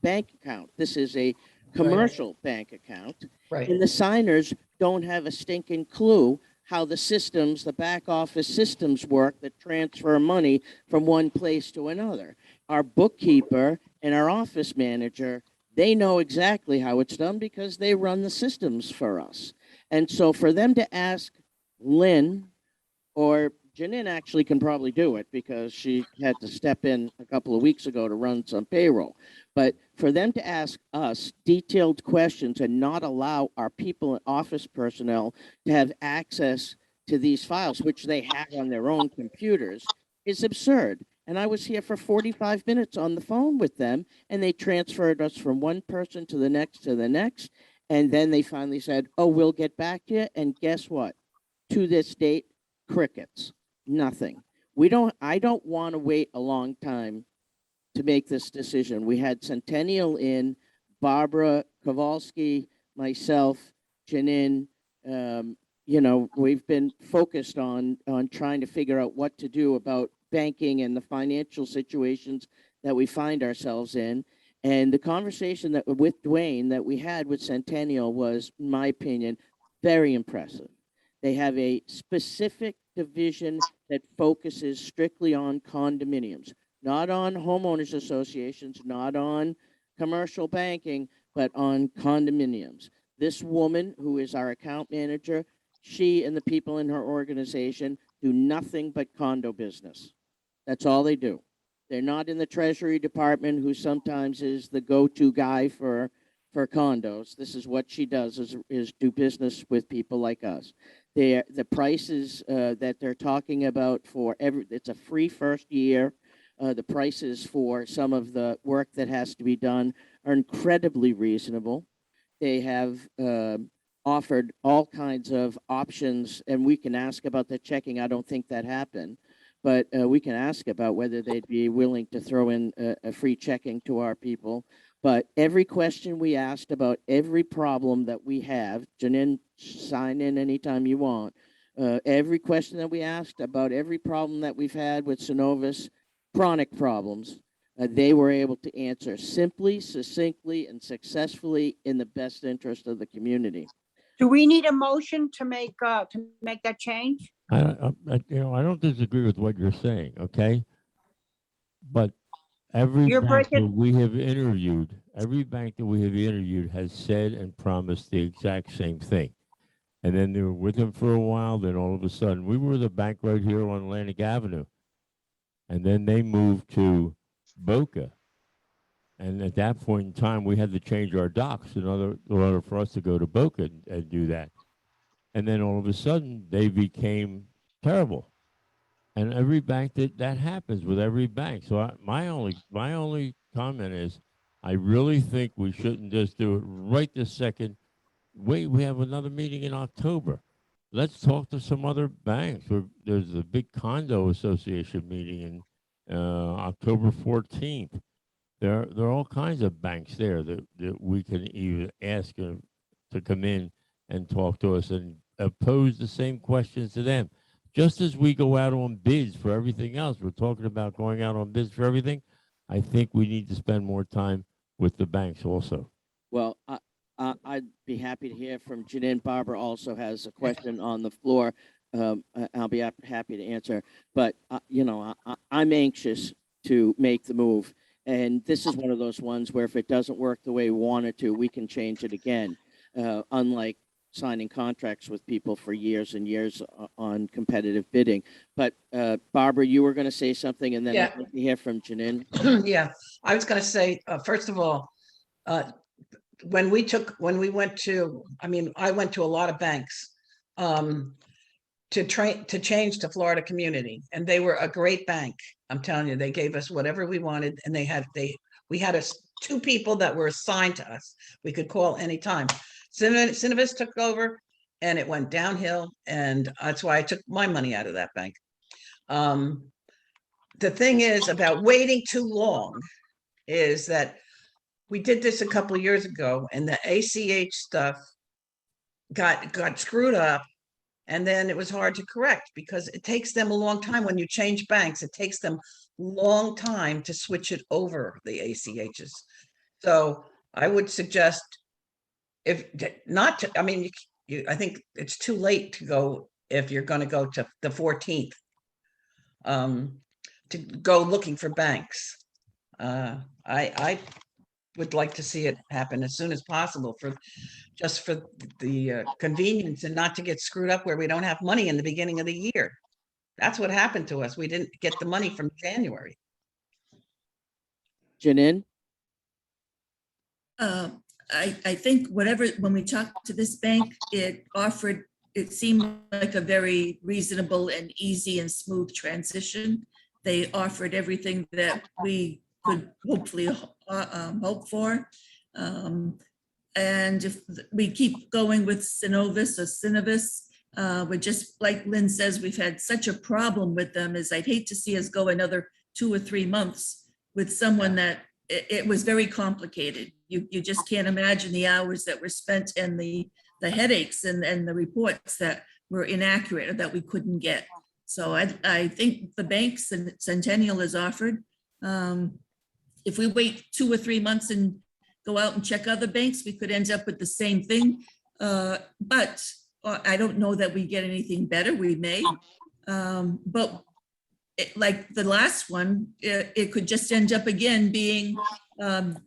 [SPEAKER 1] bank account. This is a commercial bank account.
[SPEAKER 3] Right.
[SPEAKER 1] And the signers don't have a stinking clue how the systems, the back office systems work that transfer money from one place to another. Our bookkeeper and our office manager, they know exactly how it's done because they run the systems for us. And so for them to ask Lynn, or Janine actually can probably do it because she had to step in a couple of weeks ago to run some payroll. But for them to ask us detailed questions and not allow our people and office personnel to have access to these files, which they have on their own computers, is absurd. And I was here for 45 minutes on the phone with them, and they transferred us from one person to the next to the next. And then they finally said, oh, we'll get back to you. And guess what? To this date, crickets, nothing. I don't want to wait a long time to make this decision. We had Centennial in, Barbara Kowalski, myself, Janine. We've been focused on trying to figure out what to do about banking and the financial situations that we find ourselves in. And the conversation that with Dwayne that we had with Centennial was, in my opinion, very impressive. They have a specific division that focuses strictly on condominiums, not on homeowners associations, not on commercial banking, but on condominiums. This woman, who is our account manager, she and the people in her organization do nothing but condo business. That's all they do. They're not in the Treasury Department, who sometimes is the go-to guy for condos. This is what she does, is do business with people like us. The prices that they're talking about for it's a free first year. The prices for some of the work that has to be done are incredibly reasonable. They have offered all kinds of options, and we can ask about the checking. I don't think that happened, but we can ask about whether they'd be willing to throw in a free checking to our people. But every question we asked about every problem that we have, Janine, sign in anytime you want. Every question that we asked about every problem that we've had with Synovus, chronic problems, they were able to answer simply, succinctly, and successfully in the best interest of the community.
[SPEAKER 5] Do we need a motion to make that change?
[SPEAKER 7] I don't disagree with what you're saying, okay? But every bank that we have interviewed has said and promised the exact same thing. And then they were with him for a while. Then all of a sudden, we were the bank right here on Atlantic Avenue. And then they moved to Boca. And at that point in time, we had to change our docs in order for us to go to Boca and do that. And then all of a sudden, they became terrible. And every bank that happens with every bank. So my only comment is, I really think we shouldn't just do it right this second. Wait, we have another meeting in October. Let's talk to some other banks. There's a big condo association meeting in October 14th. There are all kinds of banks there that we can even ask to come in and talk to us and pose the same questions to them. Just as we go out on bids for everything else, we're talking about going out on bids for everything. I think we need to spend more time with the banks also.
[SPEAKER 1] Well, I'd be happy to hear from Janine. Barbara also has a question on the floor. I'll be happy to answer. But, I'm anxious to make the move. And this is one of those ones where if it doesn't work the way we want it to, we can change it again. Unlike signing contracts with people for years and years on competitive bidding. But Barbara, you were going to say something, and then I'd like to hear from Janine.
[SPEAKER 3] Yeah, I was going to say, first of all, I went to a lot of banks to change to Florida Community, and they were a great bank. I'm telling you, they gave us whatever we wanted, and we had two people that were assigned to us. We could call anytime. Synovus took over, and it went downhill, and that's why I took my money out of that bank. The thing is about waiting too long is that we did this a couple of years ago, and the ACH stuff got screwed up, and then it was hard to correct because it takes them a long time when you change banks. It takes them a long time to switch it over, the ACHs. So I would suggest, I think it's too late to go if you're going to go to the 14th, to go looking for banks. I would like to see it happen as soon as possible just for the convenience and not to get screwed up where we don't have money in the beginning of the year. That's what happened to us. We didn't get the money from January.
[SPEAKER 1] Janine?
[SPEAKER 4] I think when we talked to this bank, it seemed like a very reasonable and easy and smooth transition. They offered everything that we could hopefully hope for. And if we keep going with Synovus or Synovus, we're just, like Lynn says, we've had such a problem with them, is I'd hate to see us go another 2 or 3 months with someone that it was very complicated. You just can't imagine the hours that were spent and the headaches and the reports that were inaccurate or that we couldn't get. So I think the banks and Centennial has offered, if we wait 2 or 3 months and go out and check other banks, we could end up with the same thing. But I don't know that we get anything better. We may, but like the last one, it could just end up again being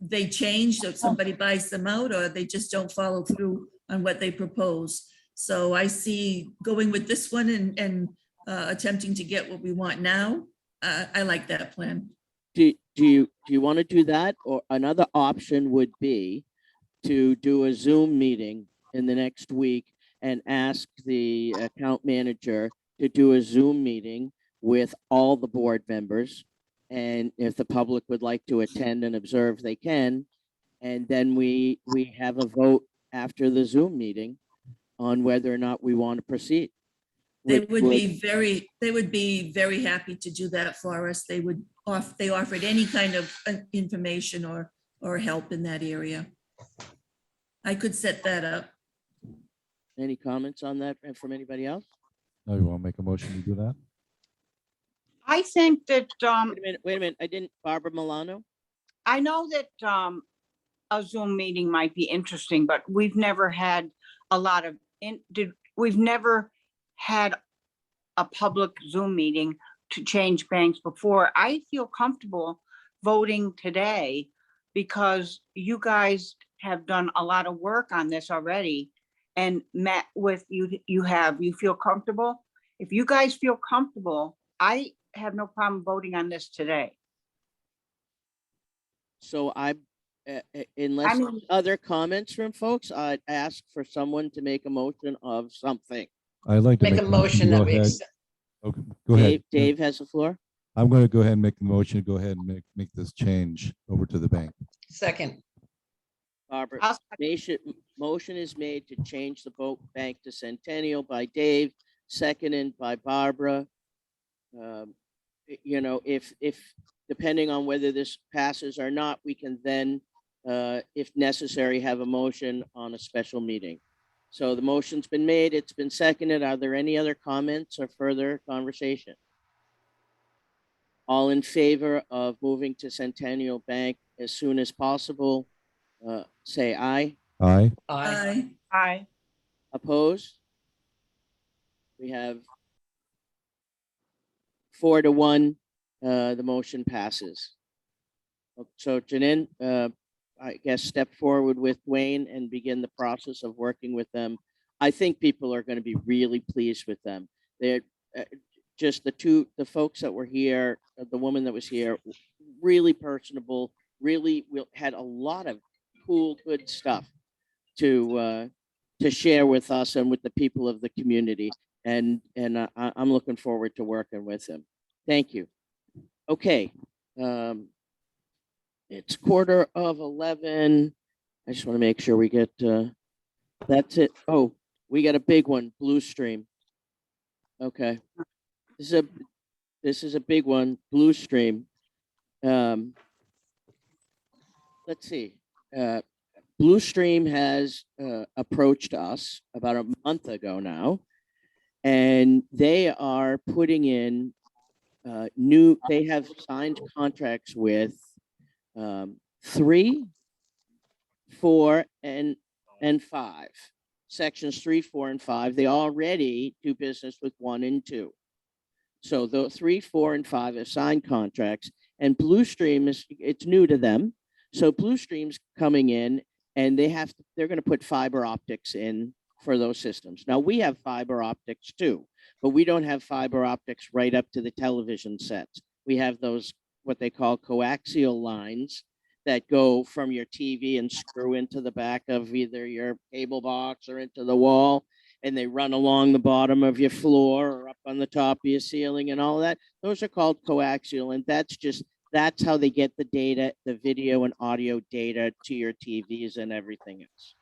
[SPEAKER 4] they changed, or somebody buys them out, or they just don't follow through on what they propose. So I see going with this one and attempting to get what we want now. I like that plan.
[SPEAKER 1] Do you want to do that? Or another option would be to do a Zoom meeting in the next week and ask the account manager to do a Zoom meeting with all the board members. And if the public would like to attend and observe, they can. And then we have a vote after the Zoom meeting on whether or not we want to proceed.
[SPEAKER 4] They would be very happy to do that for us. They offered any kind of information or help in that area. I could set that up.
[SPEAKER 1] Any comments on that from anybody else?
[SPEAKER 6] No, you want to make a motion to do that?
[SPEAKER 5] I think that,
[SPEAKER 1] Wait a minute. I didn't, Barbara Milano?
[SPEAKER 5] I know that a Zoom meeting might be interesting, but we've never had a lot of, we've never had a public Zoom meeting to change banks before. I feel comfortable voting today because you guys have done a lot of work on this already and met with you. You feel comfortable? If you guys feel comfortable, I have no problem voting on this today.
[SPEAKER 1] So unless
[SPEAKER 5] I mean,
[SPEAKER 1] other comments from folks, I'd ask for someone to make a motion of something.
[SPEAKER 6] I'd like to
[SPEAKER 3] Make a motion
[SPEAKER 6] go
[SPEAKER 3] that we
[SPEAKER 6] ahead.
[SPEAKER 3] accept.
[SPEAKER 6] Okay, go ahead.
[SPEAKER 1] Dave has the floor.
[SPEAKER 6] I'm going to go ahead and make the motion. Go ahead and make this change over to the bank.
[SPEAKER 3] Second.
[SPEAKER 1] Barbara,
[SPEAKER 5] I'll second.
[SPEAKER 1] motion is made to change the boat bank to Centennial by Dave, seconded by Barbara. You know, if depending on whether this passes or not, we can then, if necessary, have a motion on a special meeting. So the motion's been made, it's been seconded. Are there any other comments or further conversation? All in favor of moving to Centennial Bank as soon as possible, say aye.
[SPEAKER 6] Aye.
[SPEAKER 3] Aye.
[SPEAKER 5] Aye.
[SPEAKER 1] Opposed? We have 4 to 1. The motion passes. So Janine, I guess step forward with Dwayne and begin the process of working with them. I think people are going to be really pleased with them. They're just the folks that were here, the woman that was here, really personable, really had a lot of cool, good stuff to share with us and with the people of the community. And I'm looking forward to working with them. Thank you. Okay. It's 11:15. I just want to make sure we get, that's it. Oh, we got a big one, Blue Stream. Okay. This is a big one, Blue Stream. Let's see. Blue Stream has approached us about a month ago now, and they are putting in they have signed contracts with 3, 4, and 5. sections 3, 4, and 5, they already do business with 1 and 2. So the 3, 4, and 5 have signed contracts, and Blue Stream it's new to them. So Blue Stream's coming in, and they're going to put fiber optics in for those systems. Now we have fiber optics too, but we don't have fiber optics right up to the television sets. We have those, what they call coaxial lines that go from your TV and screw into the back of either your cable box or into the wall, and they run along the bottom of your floor or up on the top of your ceiling and all that. Those are called coaxial, and that's how they get the data, the video and audio data to your TVs and everything else.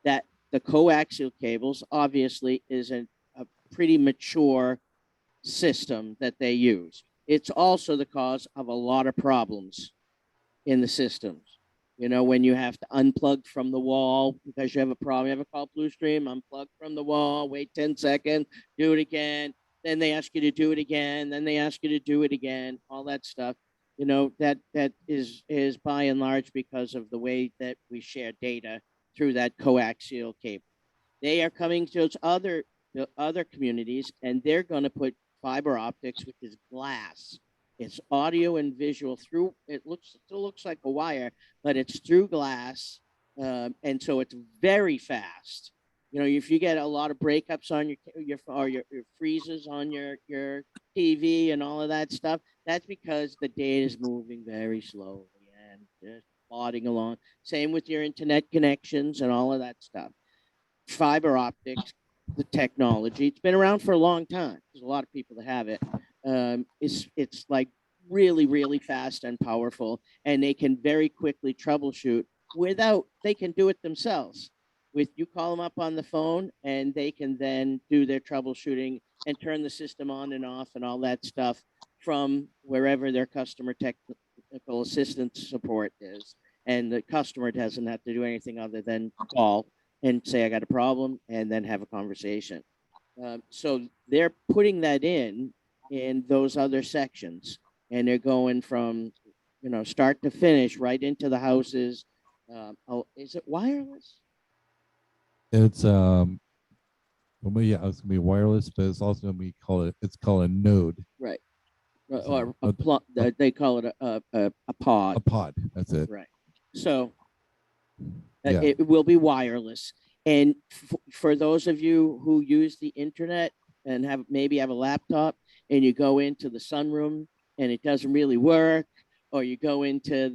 [SPEAKER 1] That the coaxial cables obviously is a pretty mature system that they use. It's also the cause of a lot of problems in the systems. You know, when you have to unplug from the wall because you have a problem, you have a call Blue Stream, unplug from the wall, wait 10 seconds, do it again. Then they ask you to do it again. Then they ask you to do it again, all that stuff. You know, that is by and large because of the way that we share data through that coaxial cable. They are coming to the other communities, and they're going to put fiber optics, which is glass. It's audio and visual through. Still looks like a wire, but it's through glass, and so it's very fast. You know, if you get a lot of breakups on your freezes on your TV and all of that stuff, that's because the data is moving very slowly and just plodding along. Same with your internet connections and all of that stuff. Fiber optics, the technology, it's been around for a long time. There's a lot of people that have it. It's like really fast and powerful, and they can very quickly troubleshoot they can do it themselves. With you call them up on the phone, and they can then do their troubleshooting and turn the system on and off and all that stuff from wherever their customer technical assistance support is. And the customer doesn't have to do anything other than call and say, I got a problem, and then have a conversation. So they're putting that in those other sections, and they're going from, you know, start to finish right into the houses. Is it wireless?
[SPEAKER 6] It's well, yeah, it's gonna be wireless, but it's also gonna be it's called a node.
[SPEAKER 1] Right.
[SPEAKER 6] So,
[SPEAKER 1] They call it a pod.
[SPEAKER 6] a pod. That's it.
[SPEAKER 1] Right. So
[SPEAKER 6] Yeah.
[SPEAKER 1] it will be wireless. And for those of you who use the internet and maybe have a laptop, and you go into the sunroom and it doesn't really work, or you go into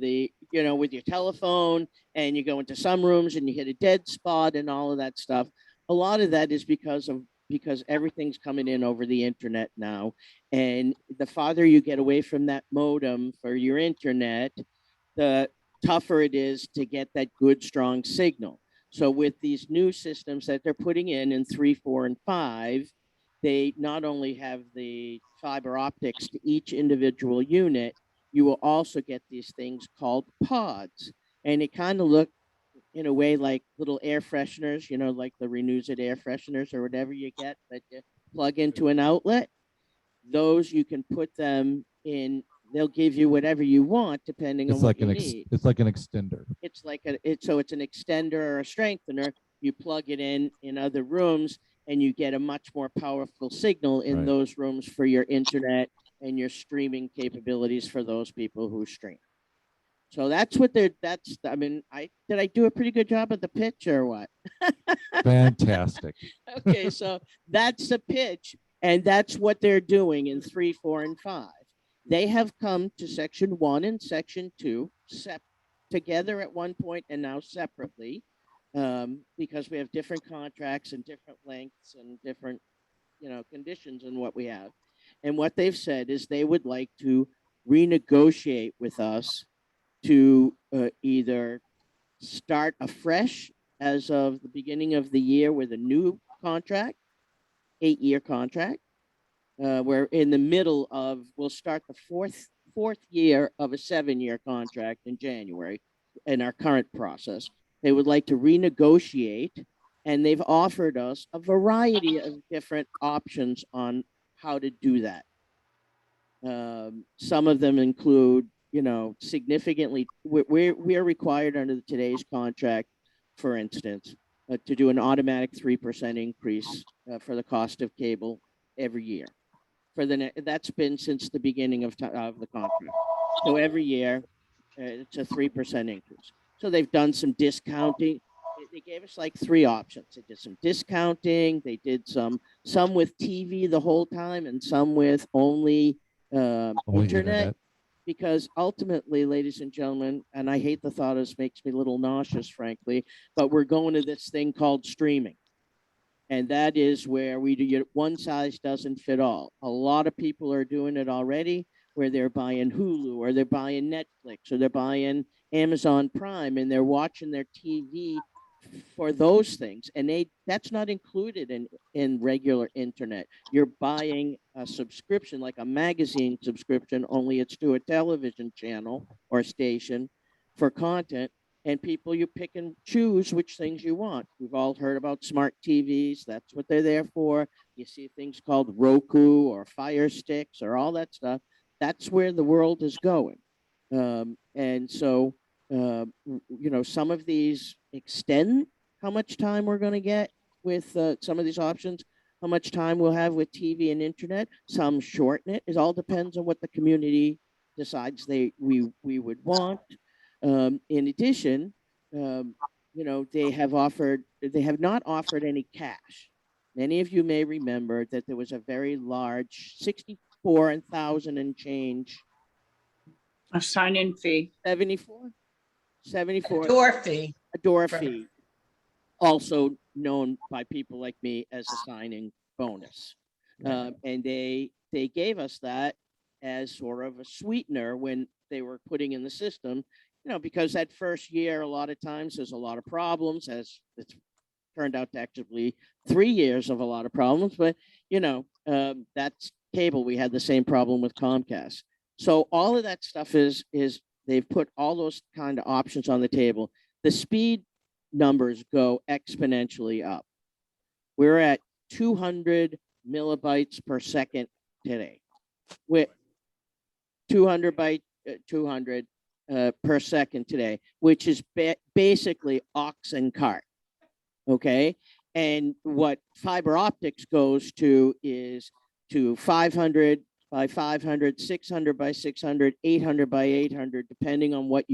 [SPEAKER 1] with your telephone and you go into some rooms and you hit a dead spot and all of that stuff. A lot of that is because everything's coming in over the internet now. And the farther you get away from that modem for your internet, the tougher it is to get that good, strong signal. So with these new systems that they're putting in 3, 4, and 5, they not only have the fiber optics to each individual unit, you will also get these things called pods. And it kind of look in a way like little air fresheners, you know, like the Renews-It air fresheners or whatever you get that you plug into an outlet. Those you can put them in. They'll give you whatever you want depending on what you need.
[SPEAKER 6] It's like an extender.
[SPEAKER 1] It's like it's an extender or a strengthener. You plug it in other rooms, and you get a much more powerful signal in those rooms for your internet and your streaming capabilities for those people who stream. So that's what I mean, did I do a pretty good job of the pitch or what?
[SPEAKER 6] Fantastic.
[SPEAKER 1] Okay, so that's the pitch, and that's what they're doing in 3, 4, and 5. They have come to section 1 and section 2 together at one point and now separately, because we have different contracts and different lengths and different, conditions in what we have. And what they've said is they would like to renegotiate with us to either start afresh as of the beginning of the year with a new contract, 8-year contract. We're in the middle of, we'll start the fourth year of a 7-year contract in January in our current process. They would like to renegotiate, and they've offered us a variety of different options on how to do that. Some of them include, significantly, we're required under today's contract, for instance, to do an automatic 3% increase for the cost of cable every year. That's been since the beginning of the contract. So every year, it's a 3% increase. So they've done some discounting. They gave us like 3 options. They did some discounting. They did some with TV the whole time, and some with only internet. Because ultimately, ladies and gentlemen, and I hate the thought, this makes me a little nauseous, frankly, but we're going to this thing called streaming. And that is where we do one size doesn't fit all. A lot of people are doing it already, where they're buying Hulu, or they're buying Netflix, or they're buying Amazon Prime, and they're watching their TV for those things. And that's not included in regular internet. You're buying a subscription, like a magazine subscription, only it's to a television channel or station for content. And people, you pick and choose which things you want. We've all heard about smart TVs. That's what they're there for. You see things called Roku or Fire Sticks or all that stuff. That's where the world is going. And so, some of these extend how much time we're going to get with some of these options, how much time we'll have with TV and internet. Some shorten it. It all depends on what the community decides we would want. In addition, they have not offered any cash. Many of you may remember that there was a very large 64,000 and change.
[SPEAKER 5] A sign-in fee.
[SPEAKER 1] 74? 74.
[SPEAKER 3] Door fee.
[SPEAKER 1] A door fee, also known by people like me as a signing bonus. And they gave us that as sort of a sweetener when they were putting in the system, because that first year, a lot of times there's a lot of problems, as it's turned out to actually 3 years of a lot of problems. But, that's cable. We had the same problem with Comcast. So all of that stuff is they've put all those kind of options on the table. The speed numbers go exponentially up. We're at 200 millibytes per second today. With 200 by 200 per second today, which is basically ox and cart. Okay. And what fiber optics goes to is to 500 by 500, 600 by 600, 800 by 800, depending on what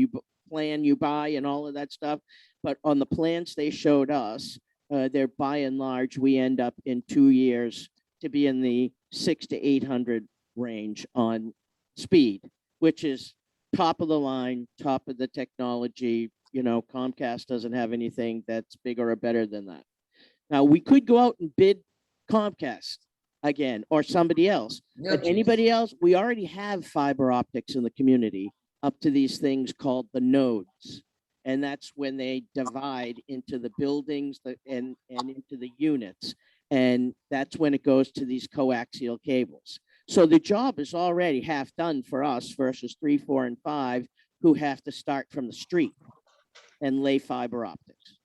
[SPEAKER 1] plan you buy and all of that stuff. But on the plans they showed us, they're by and large, we end up in 2 years to be in the 600 to 800 range on speed, which is top of the line, top of the technology. Comcast doesn't have anything that's bigger or better than that. Now, we could go out and bid Comcast again, or somebody else. But anybody else, we already have fiber optics in the community up to these things called the nodes. And that's when they divide into the buildings and into the units. And that's when it goes to these coaxial cables. So the job is already half done for us versus 3, 4, and 5, who have to start from the street and lay fiber optics.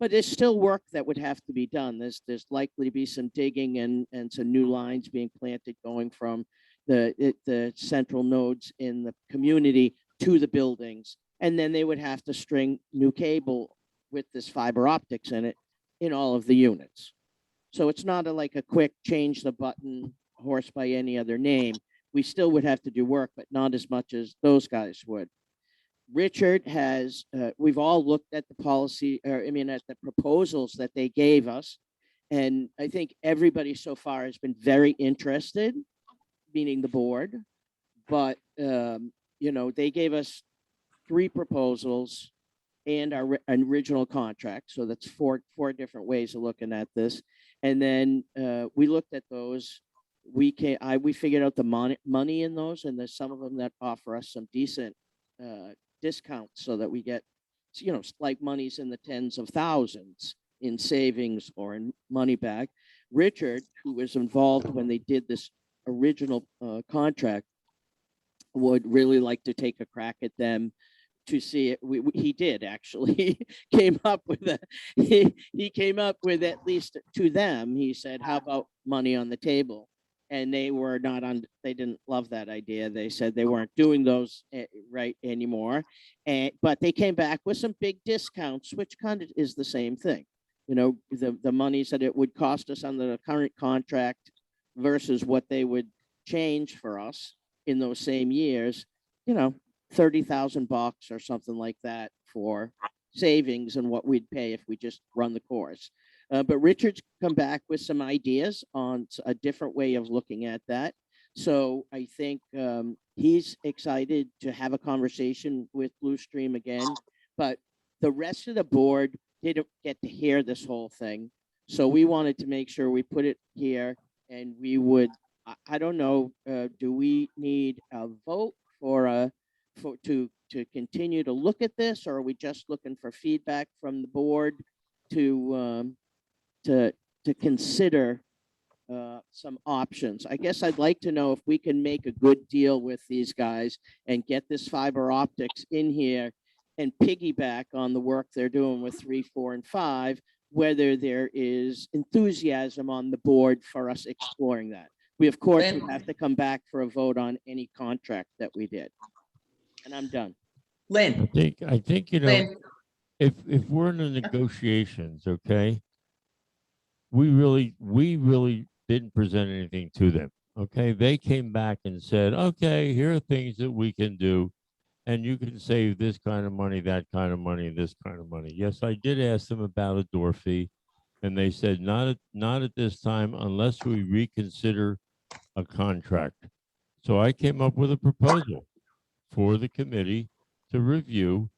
[SPEAKER 1] But there's still work that would have to be done. There's likely to be some digging and some new lines being planted going from the central nodes in the community to the buildings. And then they would have to string new cable with this fiber optics in it in all of the units. So it's not like a quick change the button horse by any other name. We still would have to do work, but not as much as those guys would. Richard has, we've all looked at the policy, at the proposals that they gave us. And I think everybody so far has been very interested, meaning the board. But, they gave us 3 proposals and our original contract. So that's four different ways of looking at this. And then we looked at those. We figured out the money in those, and there's some of them that offer us some decent discounts so that we get, like monies in the tens of thousands in savings or in money back. Richard, who was involved when they did this original contract, would really like to take a crack at them to see it. He did actually came up with he came up with, at least to them, he said, how about money on the table? and they were not on, they didn't love that idea. They said they weren't doing those right anymore. But they came back with some big discounts, which kind of is the same thing. You know, the monies that it would cost us under the current contract versus what they would change for us in those same years, you know, 30,000 bucks or something like that for savings and what we'd pay if we just run the course. But Richard's come back with some ideas on a different way of looking at that. So I think he's excited to have a conversation with Blue Stream again, but the rest of the board didn't get to hear this whole thing. So we wanted to make sure we put it here, and we would, I don't know, do we need a vote to continue to look at this, or are we just looking for feedback from the board to consider some options? I guess I'd like to know if we can make a good deal with these guys and get this fiber optics in here and piggyback on the work they're doing with 3, 4, and 5, whether there is enthusiasm on the board for us exploring that. We, of course, would have to come back for a vote on any contract that we did. And I'm done.
[SPEAKER 3] Lynn,
[SPEAKER 7] I think, you know,
[SPEAKER 3] Lynn,
[SPEAKER 7] if we're in the negotiations, okay, we really didn't present anything to them. Okay, they came back and said, okay, here are things that we can do, and you can save this kind of money, that kind of money, this kind of money. Yes, I did ask them about a door fee, and they said not at this time unless we reconsider a contract. So I came up with a proposal for the committee to review,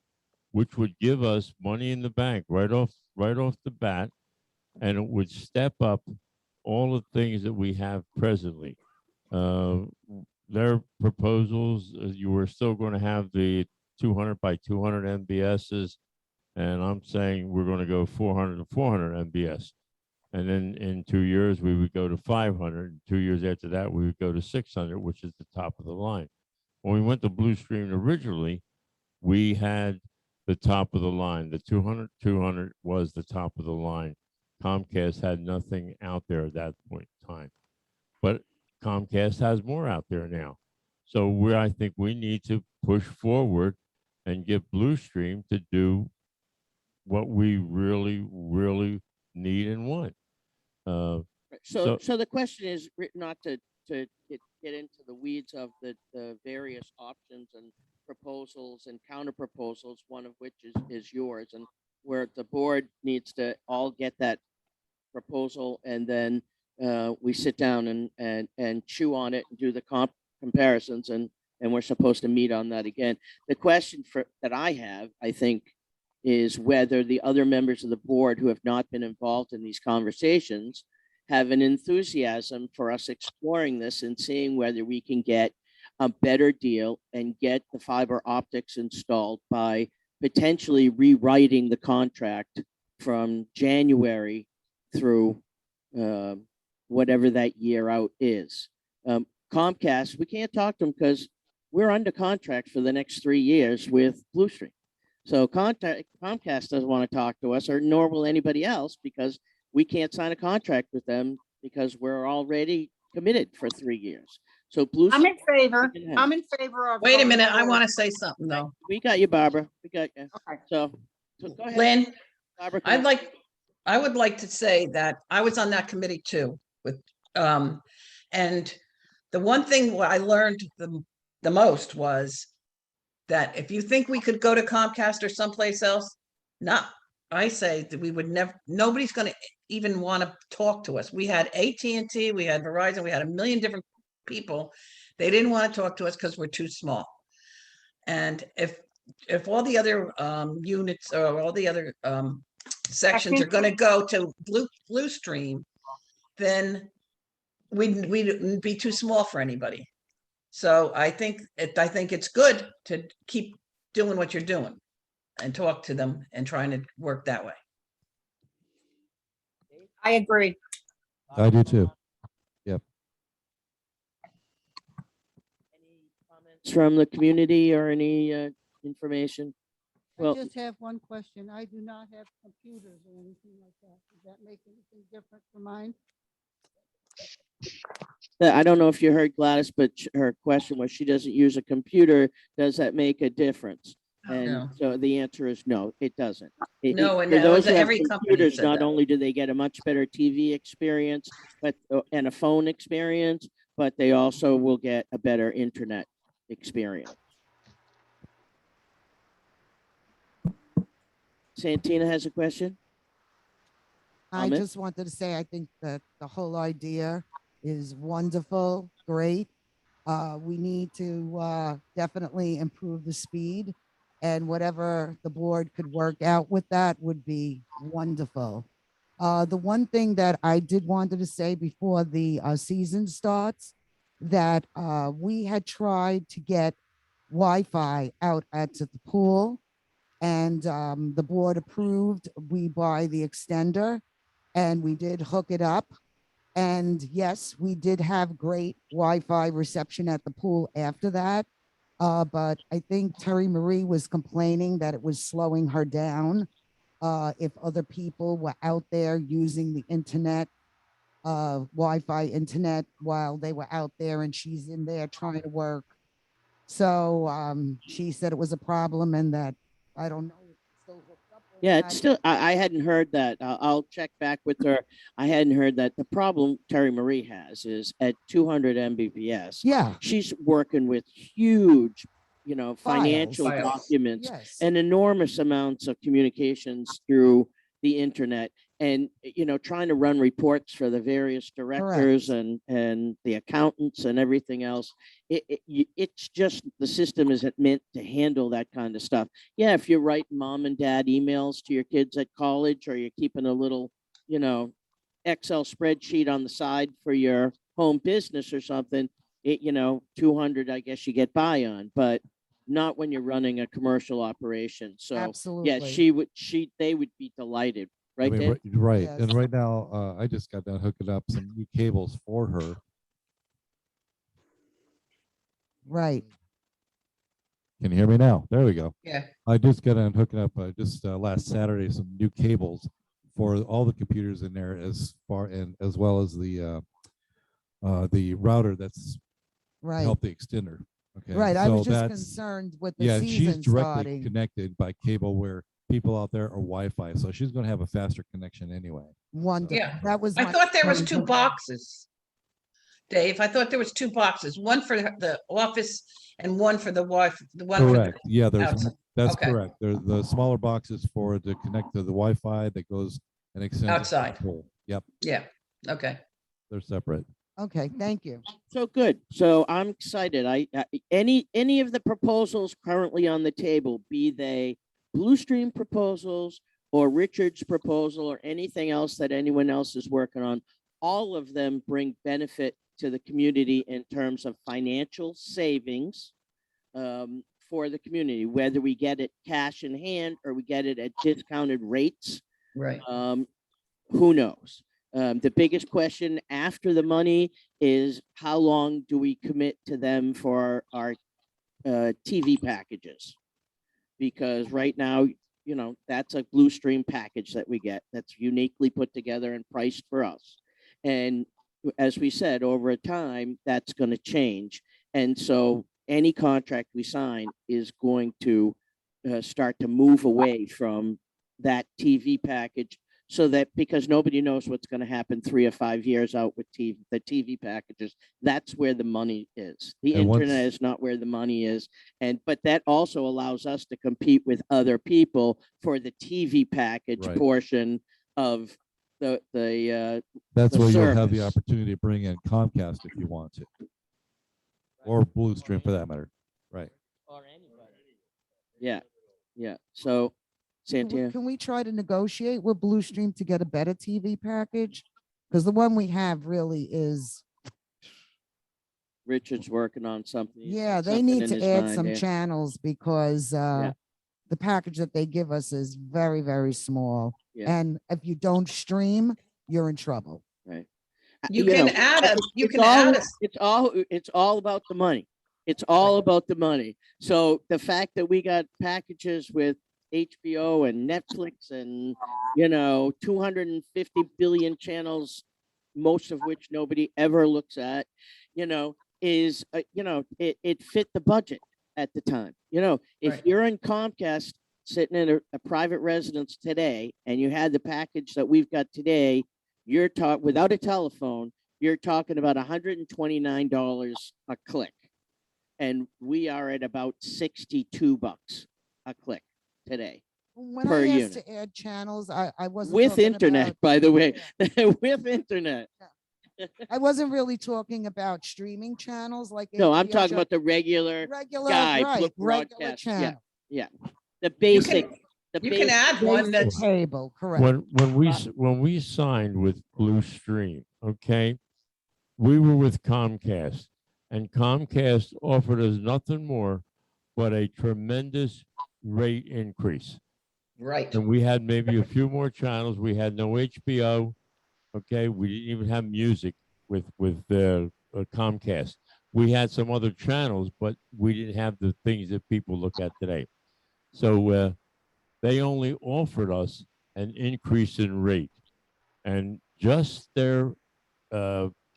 [SPEAKER 7] which would give us money in the bank right off the bat, and it would step up all the things that we have presently. Their proposals, you were still going to have the 200 by 200 MBSs, and I'm saying we're going to go 400 to 400 MBS. And then in 2 years, we would go to 500. 2 years after that, we would go to 600, which is the top of the line. When we went to Blue Stream originally, we had the top of the line. The 200 was the top of the line. Comcast had nothing out there at that point in time, but Comcast has more out there now. So I think we need to push forward and get Blue Stream to do what we really, really need and want.
[SPEAKER 1] So the question is not to get into the weeds of the various options and proposals and counter proposals, one of which is yours, and where the board needs to all get that proposal, and then we sit down and chew on it and do the comparisons, and we're supposed to meet on that again. The question that I have, I think, is whether the other members of the board who have not been involved in these conversations have an enthusiasm for us exploring this and seeing whether we can get a better deal and get the fiber optics installed by potentially rewriting the contract from January through whatever that year out is. Comcast, we can't talk to them because we're under contract for the next 3 years with Blue Stream. So Comcast doesn't want to talk to us, or nor will anybody else, because we can't sign a contract with them because we're already committed for 3 years. So Blue
[SPEAKER 5] I'm
[SPEAKER 1] Stream,
[SPEAKER 5] in favor. I'm in favor of.
[SPEAKER 3] wait a minute. I want to say something though.
[SPEAKER 1] we got you, Barbara. We got you.
[SPEAKER 5] Okay.
[SPEAKER 1] So go ahead.
[SPEAKER 3] Lynn,
[SPEAKER 1] Barbara,
[SPEAKER 3] I would like to say that I was on that committee too with, and the one thing I learned the most was that if you think we could go to Comcast or someplace else, I say that we would never, nobody's going to even want to talk to us. We had AT&T, we had Verizon, we had a million different people. They didn't want to talk to us because we're too small. And if all the other units or all the other sections are going to go to Blue Stream, then we'd be too small for anybody. So I think it's good to keep doing what you're doing and talk to them and trying to work that way.
[SPEAKER 5] I agree.
[SPEAKER 6] I do too.
[SPEAKER 1] any comments from the community or any information? Well,
[SPEAKER 2] I just have one question. I do not have computers or anything like that. Does that make anything different from mine?
[SPEAKER 1] I don't know if you heard Gladys, but her question was, she doesn't use a computer. Does that make a difference? And
[SPEAKER 3] No.
[SPEAKER 1] so the answer is no, it doesn't.
[SPEAKER 3] No, and
[SPEAKER 1] for
[SPEAKER 3] that was
[SPEAKER 1] those who have
[SPEAKER 3] every company
[SPEAKER 1] computers,
[SPEAKER 3] said
[SPEAKER 1] not
[SPEAKER 3] that.
[SPEAKER 1] only do they get a much better TV experience, but and a phone experience, but they also will get a better internet experience. Santina has a question.
[SPEAKER 8] I
[SPEAKER 1] Comment?
[SPEAKER 8] just wanted to say, I think that the whole idea is wonderful, great. We need to definitely improve the speed, and whatever the board could work out with that would be wonderful. The one thing that I did wanted to say before the season starts, that we had tried to get Wi-Fi out at the pool, and the board approved we buy the extender, and we did hook it up. And yes, we did have great Wi-Fi reception at the pool after that. But I think Terry Marie was complaining that it was slowing her down if other people were out there using the internet, Wi-Fi internet, while they were out there and she's in there trying to work. So she said it was a problem, and that, I don't know.
[SPEAKER 1] Yeah, it's still, I hadn't heard that. I'll check back with her. I hadn't heard that. The problem Terry Marie has is at 200 Mbps.
[SPEAKER 8] Yeah.
[SPEAKER 1] She's working with huge, financial
[SPEAKER 3] Files.
[SPEAKER 1] documents
[SPEAKER 8] Yes.
[SPEAKER 1] and enormous amounts of communications through the internet, and trying to run reports for the various directors and the accountants and everything else. It's just, the system isn't meant to handle that kind of stuff. Yeah, if you're writing mom and dad emails to your kids at college, or you're keeping a little, Excel spreadsheet on the side for your home business or something, 200, I guess you get by on, but not when you're running a commercial operation. So
[SPEAKER 8] Absolutely.
[SPEAKER 1] yeah, they would be delighted,
[SPEAKER 6] I
[SPEAKER 1] right?
[SPEAKER 6] mean,
[SPEAKER 1] Dave?
[SPEAKER 6] right.
[SPEAKER 8] Yes.
[SPEAKER 6] And right now, I just got done hooking up some new cables for her.
[SPEAKER 8] Right.
[SPEAKER 6] Can you hear me now? There we go.
[SPEAKER 3] Yeah.
[SPEAKER 6] I just got done hooking up just last Saturday some new cables for all the computers in there, as well as the router that's
[SPEAKER 8] Right.
[SPEAKER 6] help the extender. Okay.
[SPEAKER 8] Right. I
[SPEAKER 6] So
[SPEAKER 8] was just
[SPEAKER 6] that's,
[SPEAKER 8] concerned with the
[SPEAKER 6] yeah, she's
[SPEAKER 8] season
[SPEAKER 6] directly
[SPEAKER 8] starting.
[SPEAKER 6] connected by cable where people out there are Wi-Fi, so she's going to have a faster connection anyway.
[SPEAKER 8] Wonderful.
[SPEAKER 3] Yeah.
[SPEAKER 8] That was
[SPEAKER 3] I
[SPEAKER 8] my
[SPEAKER 3] thought there was
[SPEAKER 8] concern.
[SPEAKER 3] two boxes. Dave, I thought there was two boxes, one for the office and one for the Wi-Fi, the one for the
[SPEAKER 6] Correct. Yeah,
[SPEAKER 3] outside.
[SPEAKER 6] that's
[SPEAKER 3] Okay.
[SPEAKER 6] correct. There's the smaller boxes for to connect to the Wi-Fi that goes and extends
[SPEAKER 3] Outside.
[SPEAKER 6] the pole. Yep,
[SPEAKER 3] Yeah, okay.
[SPEAKER 6] they're separate.
[SPEAKER 8] Okay, thank you.
[SPEAKER 1] So good. So I'm excited. Any of the proposals currently on the table, be they Blue Stream proposals or Richard's proposal or anything else that anyone else is working on, all of them bring benefit to the community in terms of financial savings for the community, whether we get it cash in hand or we get it at discounted rates.
[SPEAKER 3] Right.
[SPEAKER 1] Who knows? The biggest question after the money is, how long do we commit to them for our TV packages? Because right now, that's a Blue Stream package that we get that's uniquely put together and priced for us. And as we said, over a time, that's going to change. And so any contract we sign is going to start to move away from that TV package, so that, because nobody knows what's going to happen 3 or 5 years out with the TV packages. That's where the money is. The
[SPEAKER 6] And
[SPEAKER 1] internet is not where the money is. But that also allows us to compete with other people for the TV package
[SPEAKER 6] Right.
[SPEAKER 1] portion of the
[SPEAKER 6] That's
[SPEAKER 1] the
[SPEAKER 6] where you'll have the
[SPEAKER 1] service.
[SPEAKER 6] opportunity to bring in Comcast if you want to, or Blue Stream for that matter. Right.
[SPEAKER 1] Yeah, yeah. So, Santina,
[SPEAKER 8] Can we try to negotiate with Blue Stream to get a better TV package? Because the one we have really is,
[SPEAKER 1] Richard's working on something. He's
[SPEAKER 8] yeah,
[SPEAKER 1] got
[SPEAKER 8] they
[SPEAKER 1] something
[SPEAKER 8] need
[SPEAKER 1] in
[SPEAKER 8] to
[SPEAKER 1] his
[SPEAKER 8] add
[SPEAKER 1] mind
[SPEAKER 8] some
[SPEAKER 1] here.
[SPEAKER 8] channels, because the package that they give us is very, very small.
[SPEAKER 1] Yeah.
[SPEAKER 8] And if you don't stream, you're in trouble.
[SPEAKER 1] Right.
[SPEAKER 3] You can add a, you can add a,
[SPEAKER 1] It's all about the money. It's all about the money. So the fact that we got packages with HBO and Netflix and 250 billion channels most of which nobody ever looks at, is, it fit the budget at the time. If
[SPEAKER 3] Right.
[SPEAKER 1] you're in Comcast sitting in a private residence today and you had the package that we've got today, you're without a telephone, you're talking about $129 a click. And we are at about $62 a click today.
[SPEAKER 8] When
[SPEAKER 1] per
[SPEAKER 8] I asked
[SPEAKER 1] unit.
[SPEAKER 8] to add channels, I wasn't
[SPEAKER 1] With
[SPEAKER 8] talking
[SPEAKER 1] internet,
[SPEAKER 8] about,
[SPEAKER 1] by the way, with internet.
[SPEAKER 8] I wasn't really talking about streaming channels like
[SPEAKER 1] No, I'm
[SPEAKER 8] HBO
[SPEAKER 1] talking about the regular
[SPEAKER 8] regular,
[SPEAKER 1] guy,
[SPEAKER 8] right, regular
[SPEAKER 1] broadcast.
[SPEAKER 8] channel.
[SPEAKER 1] Yeah. The
[SPEAKER 3] You can,
[SPEAKER 1] basic,
[SPEAKER 3] you can add one
[SPEAKER 8] Basic
[SPEAKER 3] that's,
[SPEAKER 8] cable, correct.
[SPEAKER 7] When we signed with Blue Stream, okay, we were with Comcast, and Comcast offered us nothing more but a tremendous rate increase.
[SPEAKER 3] right.
[SPEAKER 7] And we had maybe a few more channels. We had no HBO. Okay, we didn't even have music with Comcast. We had some other channels, but we didn't have the things that people look at today. So they only offered us an increase in rate, and just their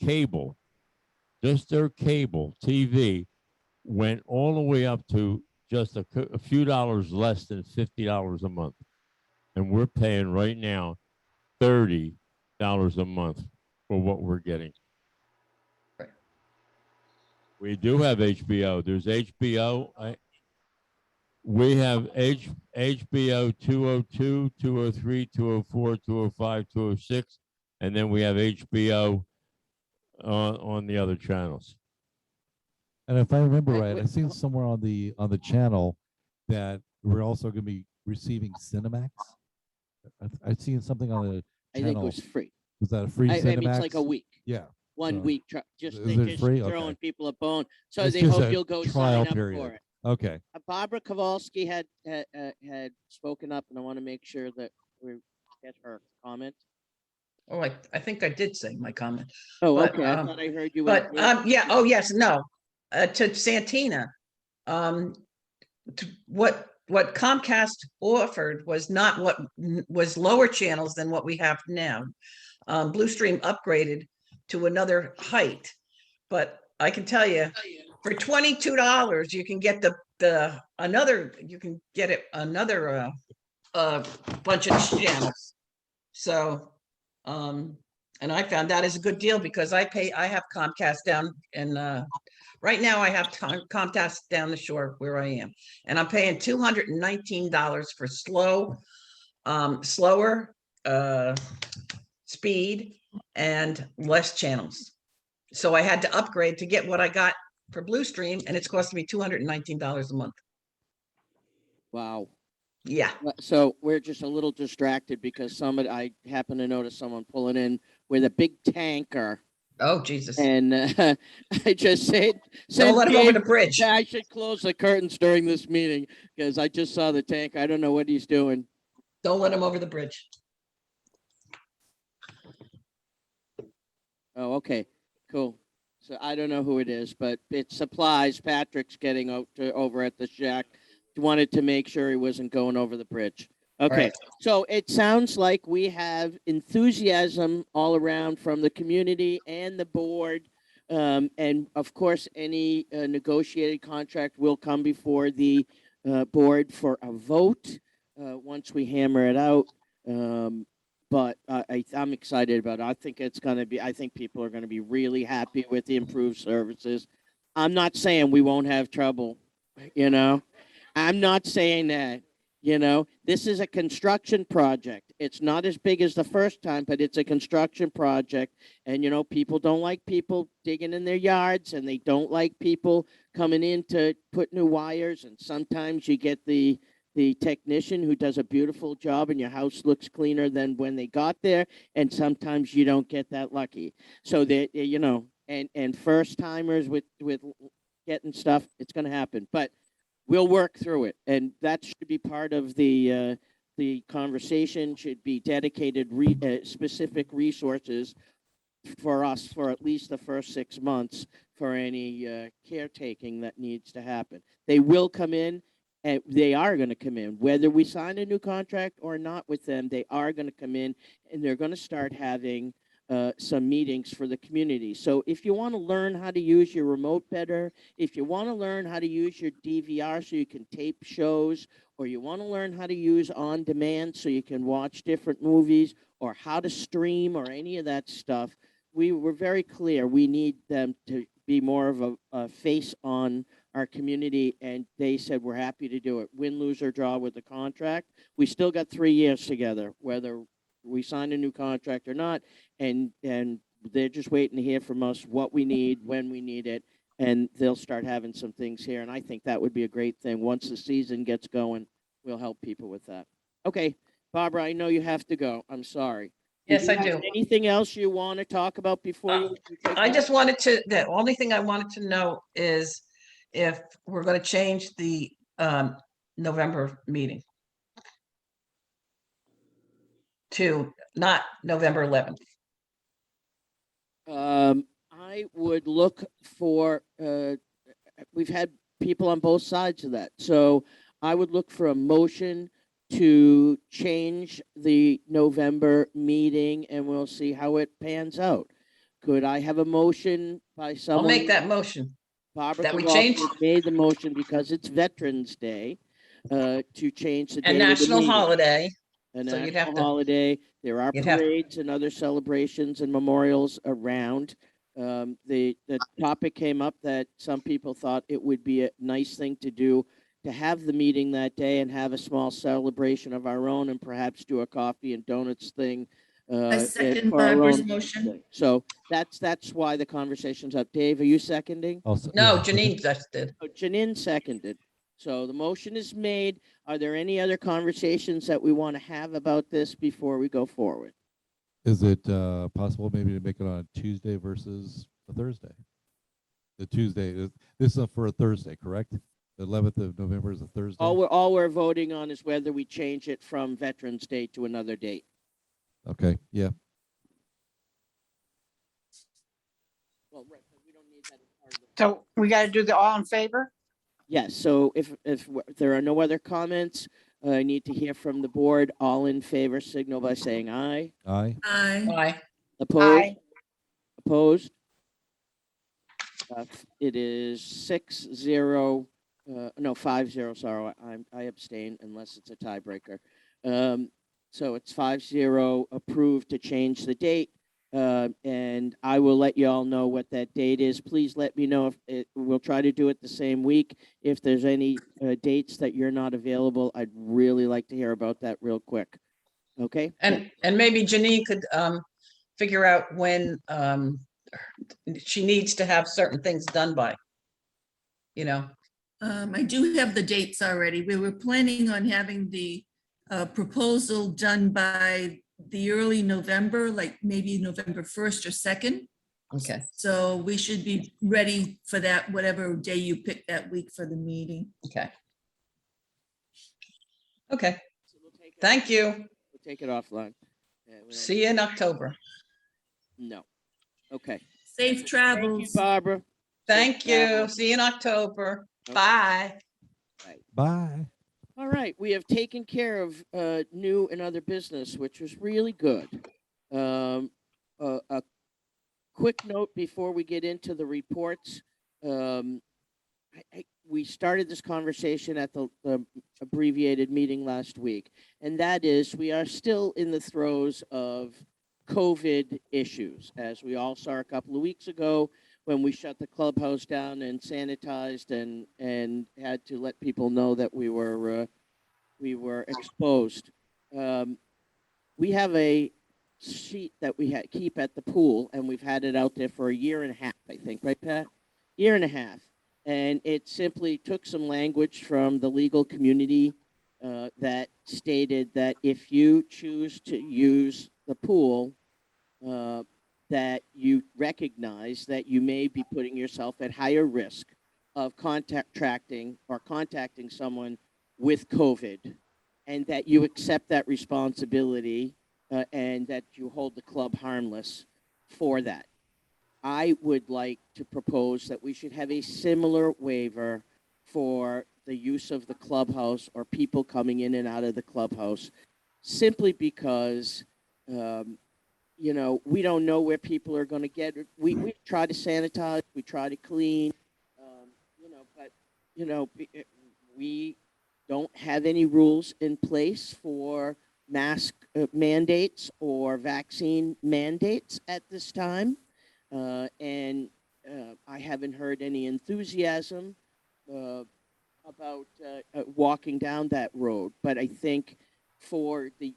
[SPEAKER 7] cable, just their cable TV went all the way up to just a few dollars less than $50 a month, and we're paying right now $30 a month for what we're getting.
[SPEAKER 3] Right.
[SPEAKER 7] We do have HBO. There's HBO. We have HBO 202, 203, 204, 205, 206, and then we have HBO on the other channels.
[SPEAKER 6] And if I remember right, I seen somewhere on the channel that we're also going to be receiving Cinemax. I've seen something on the
[SPEAKER 1] I think it
[SPEAKER 6] channel.
[SPEAKER 1] was free.
[SPEAKER 6] Was that a free
[SPEAKER 1] I
[SPEAKER 6] Cinemax?
[SPEAKER 1] mean, it's like a week.
[SPEAKER 6] Yeah.
[SPEAKER 1] One
[SPEAKER 6] So,
[SPEAKER 1] week. Just
[SPEAKER 6] is
[SPEAKER 1] they're
[SPEAKER 6] it
[SPEAKER 1] just
[SPEAKER 6] free?
[SPEAKER 1] throwing
[SPEAKER 6] Okay.
[SPEAKER 1] people a bone. So
[SPEAKER 6] It's
[SPEAKER 1] they
[SPEAKER 6] just
[SPEAKER 1] hope
[SPEAKER 6] a
[SPEAKER 1] you'll go
[SPEAKER 6] trial
[SPEAKER 1] sign up
[SPEAKER 6] period.
[SPEAKER 1] for it.
[SPEAKER 6] Okay.
[SPEAKER 1] Barbara Kowalski had spoken up, and I want to make sure that we get her comment.
[SPEAKER 3] Oh, I think I did say my comment.
[SPEAKER 1] Oh,
[SPEAKER 3] But,
[SPEAKER 1] okay. I thought I heard you.
[SPEAKER 3] But yeah, oh yes, no. To Santina, what Comcast offered was not what was lower channels than what we have now. Blue Stream upgraded to another height, but I can tell you, for $22, you can get another bunch of channels. So, and I found that is a good deal because I have Comcast down and right now I have Comcast down the shore where I am, and I'm paying $219 for slower speed and less channels. So I had to upgrade to get what I got for Blue Stream, and it's costing me $219 a month.
[SPEAKER 1] Wow.
[SPEAKER 3] Yeah.
[SPEAKER 1] So we're just a little distracted because I happen to notice someone pulling in with a big tanker.
[SPEAKER 3] Oh, Jesus.
[SPEAKER 1] And I just said,
[SPEAKER 3] Don't let him over the bridge.
[SPEAKER 1] I should close the curtains during this meeting because I just saw the tank. I don't know what he's doing.
[SPEAKER 3] Don't let him over the bridge.
[SPEAKER 1] Oh, okay, cool. So I don't know who it is, but it's supplies. Patrick's getting over at the shack. Wanted to make sure he wasn't going over the bridge. Okay,
[SPEAKER 3] Right.
[SPEAKER 1] So it sounds like we have enthusiasm all around from the community and the board. And of course, any negotiated contract will come before the board for a vote once we hammer it out. But I'm excited about it. I think I think people are going to be really happy with the improved services. I'm not saying we won't have trouble, I'm not saying that, this is a construction project. It's not as big as the first time, but it's a construction project. And, people don't like people digging in their yards, and they don't like people coming in to put new wires. And sometimes you get the technician who does a beautiful job and your house looks cleaner than when they got there. And sometimes you don't get that lucky. So that, and first timers with getting stuff, it's going to happen. But we'll work through it, and that should be part of the conversation. Should be dedicated specific resources for us for at least the first 6 months for any caretaking that needs to happen. They will come in, and they are going to come in whether we sign a new contract or not with them. They are going to come in, and they're going to start having some meetings for the community. So if you want to learn how to use your remote better, if you want to learn how to use your DVR so you can tape shows, or you want to learn how to use on demand so you can watch different movies, or how to stream or any of that stuff, we were very clear. We need them to be more of a face on our community, and they said we're happy to do it. Win, lose, or draw with the contract. We still got 3 years together, whether we sign a new contract or not, and they're just waiting to hear from us what we need, when we need it, and they'll start having some things here. And I think that would be a great thing. Once the season gets going, we'll help people with that. Okay, Barbara, I know you have to go. I'm sorry.
[SPEAKER 3] Yes, I do.
[SPEAKER 1] Anything else you want to talk about before you take
[SPEAKER 3] I
[SPEAKER 1] off?
[SPEAKER 3] just wanted to, the only thing I wanted to know is if we're going to change the November meeting to not November 11th.
[SPEAKER 1] I would look for, we've had people on both sides of that. So I would look for a motion to change the November meeting, and we'll see how it pans out. Could I have a motion by
[SPEAKER 3] I'll
[SPEAKER 1] someone?
[SPEAKER 3] make that motion.
[SPEAKER 1] Barbara
[SPEAKER 3] that we
[SPEAKER 1] Kowalski
[SPEAKER 3] change-
[SPEAKER 1] made the motion because it's Veterans Day, to change the
[SPEAKER 3] A
[SPEAKER 1] date of the
[SPEAKER 3] national
[SPEAKER 1] meeting.
[SPEAKER 3] holiday.
[SPEAKER 1] A
[SPEAKER 3] So you'd
[SPEAKER 1] national
[SPEAKER 3] have to-
[SPEAKER 1] holiday. There are
[SPEAKER 3] you'd have-
[SPEAKER 1] parades and other celebrations and memorials around. The topic came up that some people thought it would be a nice thing to do, to have the meeting that day and have a small celebration of our own, and perhaps do a coffee and donuts thing.
[SPEAKER 4] I second
[SPEAKER 1] for our
[SPEAKER 4] Barbara's
[SPEAKER 1] own
[SPEAKER 4] motion.
[SPEAKER 1] thing. So that's why the conversation's up. Dave, are you seconding?
[SPEAKER 6] Also,
[SPEAKER 3] No,
[SPEAKER 6] yeah,
[SPEAKER 3] Janine just did.
[SPEAKER 1] Oh, Janine seconded. So the motion is made. Are there any other conversations that we want to have about this before we go forward?
[SPEAKER 6] Is it possible maybe to make it on a Tuesday versus a Thursday? The Tuesday, this is for a Thursday, correct? The 11th of November is a Thursday?
[SPEAKER 1] All we're voting on is whether we change it from Veterans Day to another date.
[SPEAKER 6] Okay, yeah.
[SPEAKER 1] Well, right, but we don't need that as part of the.
[SPEAKER 5] So we got to do the all in favor?
[SPEAKER 1] Yes, so if there are no other comments, I need to hear from the board. All in favor, signal by saying aye.
[SPEAKER 6] Aye.
[SPEAKER 4] Aye.
[SPEAKER 3] Aye.
[SPEAKER 1] Opposed?
[SPEAKER 5] Aye.
[SPEAKER 1] Opposed? It is 6-0, no, 5-0, sorry, I abstain unless it's a tiebreaker. So it's 5-0 approved to change the date. And I will let you all know what that date is. Please let me know if we'll try to do it the same week. If there's any dates that you're not available, I'd really like to hear about that real quick. Okay?
[SPEAKER 3] And maybe Janine could figure out when she needs to have certain things done by. You know,
[SPEAKER 4] I do have the dates already. We were planning on having the proposal done by the early November, like maybe November 1st or 2nd.
[SPEAKER 3] okay,
[SPEAKER 4] So we should be ready for that, whatever day you pick that week for the meeting.
[SPEAKER 3] okay. Okay,
[SPEAKER 1] So we'll take it,
[SPEAKER 3] thank you.
[SPEAKER 1] we'll take it offline. Yeah, we don't-
[SPEAKER 3] See you in October.
[SPEAKER 1] No. Okay.
[SPEAKER 4] Safe
[SPEAKER 1] Thank you,
[SPEAKER 4] travels.
[SPEAKER 1] Barbara.
[SPEAKER 3] Thank
[SPEAKER 1] Safe travel.
[SPEAKER 3] you. See you in October.
[SPEAKER 1] Okay.
[SPEAKER 3] Bye.
[SPEAKER 6] Bye.
[SPEAKER 1] All right, we have taken care of new and other business, which was really good. A quick note before we get into the reports. We started this conversation at the abbreviated meeting last week, and that is we are still in the throes of COVID issues, as we all saw a couple of weeks ago when we shut the clubhouse down and sanitized and had to let people know that we were exposed. We have a sheet that we keep at the pool, and we've had it out there for a year and a half, I think, right, Pat? Year and a half. And it simply took some language from the legal community that stated that if you choose to use the pool, that you recognize that you may be putting yourself at higher risk of contacting someone with COVID, and that you accept that responsibility and that you hold the club harmless for that. I would like to propose that we should have a similar waiver for the use of the clubhouse or people coming in and out of the clubhouse, simply because you know, we don't know where people are going to get it. We try to sanitize, we try to clean, you know, but, you know, we don't have any rules in place for mask mandates or vaccine mandates at this time. And I haven't heard any enthusiasm uh, about walking down that road. But I think for the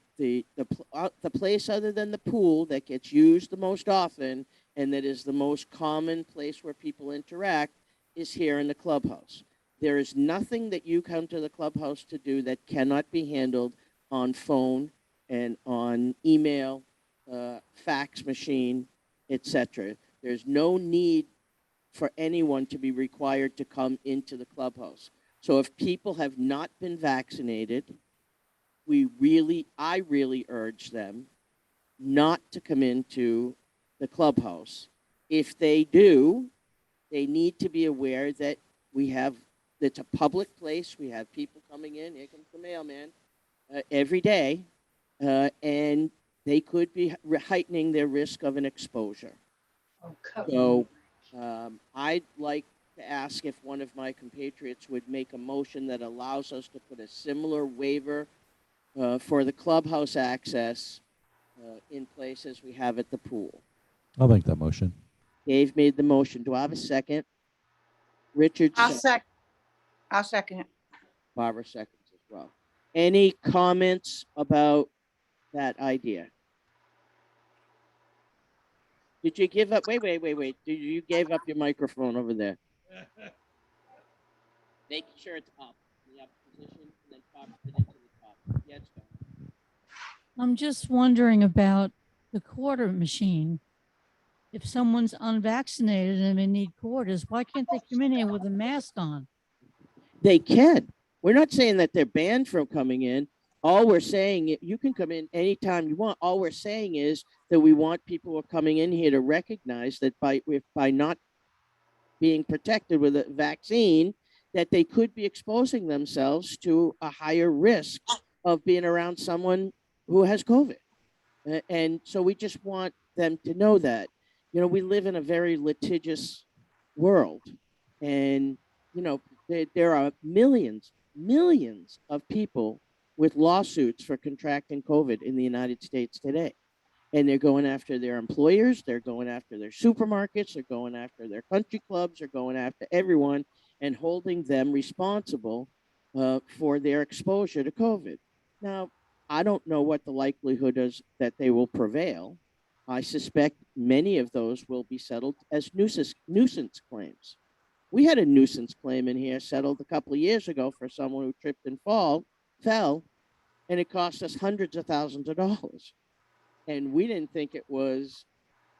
[SPEAKER 1] place other than the pool that gets used the most often and that is the most common place where people interact is here in the clubhouse. There is nothing that you come to the clubhouse to do that cannot be handled on phone and on email, fax machine, etc. There's no need for anyone to be required to come into the clubhouse. So if people have not been vaccinated, I really urge them not to come into the clubhouse. If they do, they need to be aware that we have, it's a public place. We have people coming in. Here comes the mailman every day, and they could be heightening their risk of an exposure.
[SPEAKER 2] Oh, come
[SPEAKER 1] So I'd like to ask if one of my compatriots would make a motion that allows us to put a similar waiver for the clubhouse access in place as we have at the pool.
[SPEAKER 6] I'll make that motion.
[SPEAKER 1] Dave made the motion. Do I have a second? Richard,
[SPEAKER 5] I'll second it.
[SPEAKER 1] Barbara seconds as well. Any comments about that idea? Did you give up? Wait. Did you gave up your microphone over there? Making sure it's up in the up position and then pop it into the top. Yeah, it's done.
[SPEAKER 9] I'm just wondering about the quarter machine. If someone's unvaccinated and they need quarters, why can't they come in here with a mask on?
[SPEAKER 1] They can. We're not saying that they're banned from coming in. All we're saying, you can come in anytime you want. All we're saying is that we want people who are coming in here to recognize that by not being protected with a vaccine, that they could be exposing themselves to a higher risk of being around someone who has COVID. And so we just want them to know that, you know, we live in a very litigious world. And, you know, there are millions of people with lawsuits for contracting COVID in the United States today. And they're going after their employers, they're going after their supermarkets, they're going after their country clubs, they're going after everyone and holding them responsible for their exposure to COVID. Now, I don't know what the likelihood is that they will prevail. I suspect many of those will be settled as nuisance claims. We had a nuisance claim in here settled a couple of years ago for someone who tripped and fell, and it cost us hundreds of thousands of dollars. And we didn't think it was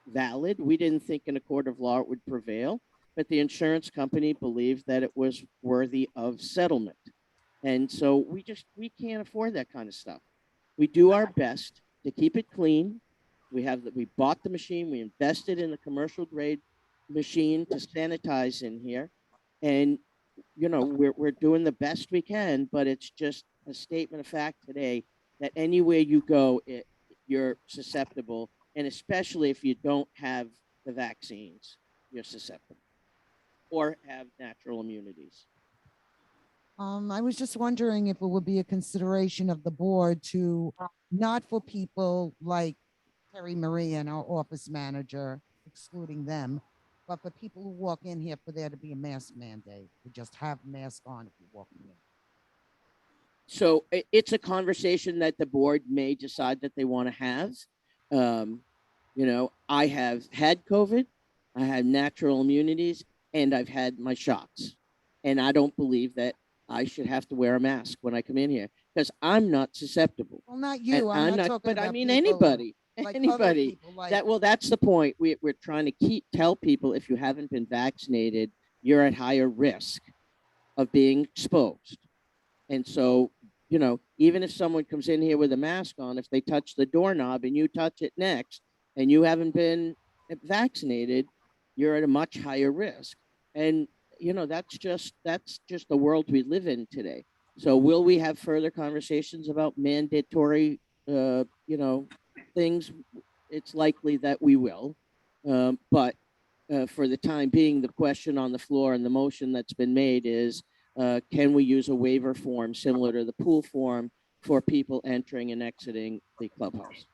[SPEAKER 1] valid. We didn't think in a court of law it would prevail, but the insurance company believed that it was worthy of settlement. And so we can't afford that kind of stuff. We do our best to keep it clean. We bought the machine, we invested in a commercial grade machine to sanitize in here. And, you know, we're doing the best we can, but it's just a statement of fact today that anywhere you go, you're susceptible. And especially if you don't have the vaccines, you're susceptible or have natural immunities.
[SPEAKER 8] I was just wondering if it would be a consideration of the board to, not for people like Terry Marie and our office manager, excluding them, but for people who walk in here, for there to be a mask mandate, to just have a mask on if you're walking in.
[SPEAKER 1] So it's a conversation that the board may decide that they want to have. You know, I have had COVID, I had natural immunities, and I've had my shots. And I don't believe that I should have to wear a mask when I come in here because I'm not susceptible.
[SPEAKER 8] Well, not you. I'm not talking
[SPEAKER 1] but I
[SPEAKER 8] about
[SPEAKER 1] mean
[SPEAKER 8] people
[SPEAKER 1] anybody.
[SPEAKER 8] like other
[SPEAKER 1] Anybody.
[SPEAKER 8] people, like,
[SPEAKER 1] Well, that's the point. We're trying to tell people if you haven't been vaccinated, you're at higher risk of being exposed. And so, you know, even if someone comes in here with a mask on, if they touch the doorknob and you touch it next and you haven't been vaccinated, you're at a much higher risk. And, you know, that's just the world we live in today. So will we have further conversations about mandatory, you know, things it's likely that we will. But for the time being, the question on the floor and the motion that's been made is, can we use a waiver form similar to the pool form for people entering and exiting the clubhouse?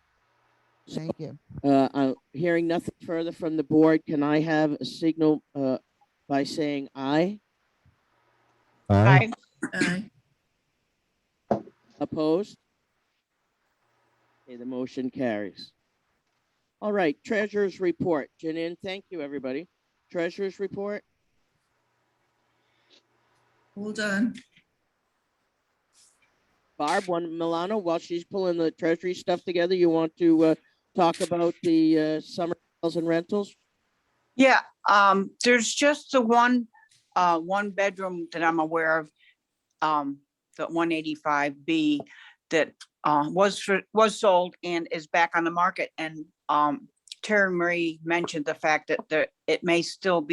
[SPEAKER 1] So,
[SPEAKER 8] Thank you.
[SPEAKER 1] I'm hearing nothing further from the board. Can I have a signal by saying aye?
[SPEAKER 6] Aye.
[SPEAKER 4] Aye.
[SPEAKER 1] Opposed? Okay, the motion carries. All right, treasurer's report. Janine, thank you, everybody. Treasurer's report.
[SPEAKER 4] Hold on.
[SPEAKER 1] Barb, Milano, while she's pulling the treasury stuff together, you want to talk about the summer sales and rentals?
[SPEAKER 5] Yeah, there's just the one bedroom that I'm aware of, the 185B that was sold and is back on the market. And Terry Marie mentioned the fact that it may still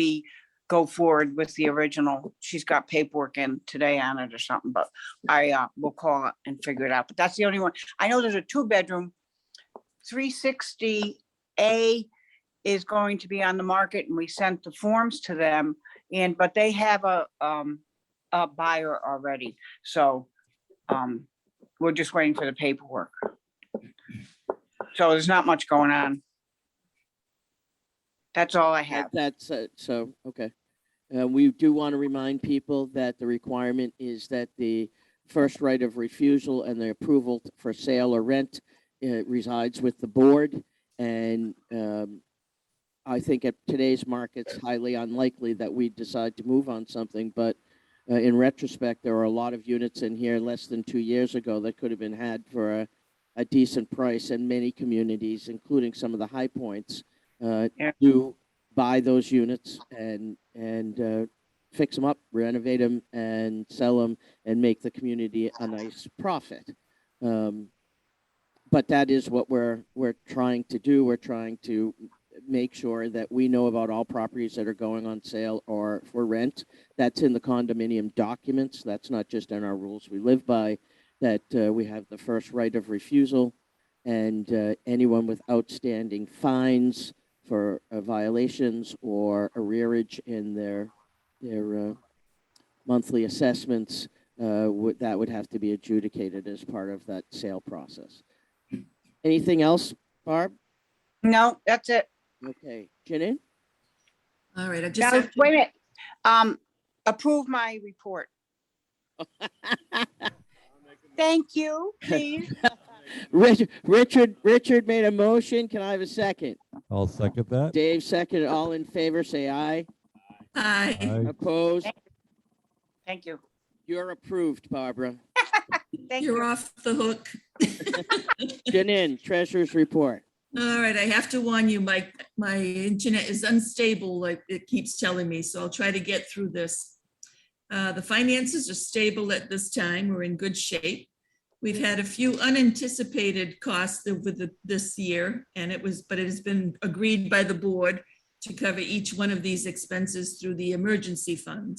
[SPEAKER 5] go forward with the original. She's got paperwork in today on it or something, but I will call it and figure it out. But that's the only one. I know there's a 2-bedroom, 360A is going to be on the market, and we sent the forms to them, but they have a buyer already. So we're just waiting for the paperwork. So there's not much going on. That's all I have.
[SPEAKER 1] That's so, okay. We do want to remind people that the requirement is that the first right of refusal and the approval for sale or rent resides with the board. And I think at today's market, it's highly unlikely that we decide to move on something. But in retrospect, there are a lot of units in here less than 2 years ago that could have been had for a decent price. And many communities, including some of the high points, do buy those units and fix them up, renovate them, and sell them, and make the community a nice profit. But that is what we're trying to do. We're trying to make sure that we know about all properties that are going on sale or for rent. That's in the condominium documents. That's not just in our rules we live by, that we have the first right of refusal, and anyone with outstanding fines for violations or arrearage in their monthly assessments, that would have to be adjudicated as part of that sale process. Anything else, Barb?
[SPEAKER 5] No, that's it.
[SPEAKER 1] Okay, Janine?
[SPEAKER 4] All right, I just
[SPEAKER 5] Now,
[SPEAKER 4] have to,
[SPEAKER 5] wait a minute. Approve my report. Thank you, please.
[SPEAKER 1] Richard made a motion. Can I have a second?
[SPEAKER 6] I'll second that.
[SPEAKER 1] Dave seconded. All in favor, say aye.
[SPEAKER 4] aye.
[SPEAKER 6] Aye.
[SPEAKER 1] Opposed?
[SPEAKER 5] Thank you.
[SPEAKER 1] You're approved, Barbara.
[SPEAKER 5] Thank
[SPEAKER 4] You're
[SPEAKER 5] you.
[SPEAKER 4] off the hook.
[SPEAKER 1] Janine, treasurer's report.
[SPEAKER 4] All right, I have to warn you, my internet is unstable, like it keeps telling me, so I'll try to get through this. The finances are stable at this time. We're in good shape. We've had a few unanticipated costs over this year, but it has been agreed by the board to cover each one of these expenses through the emergency fund.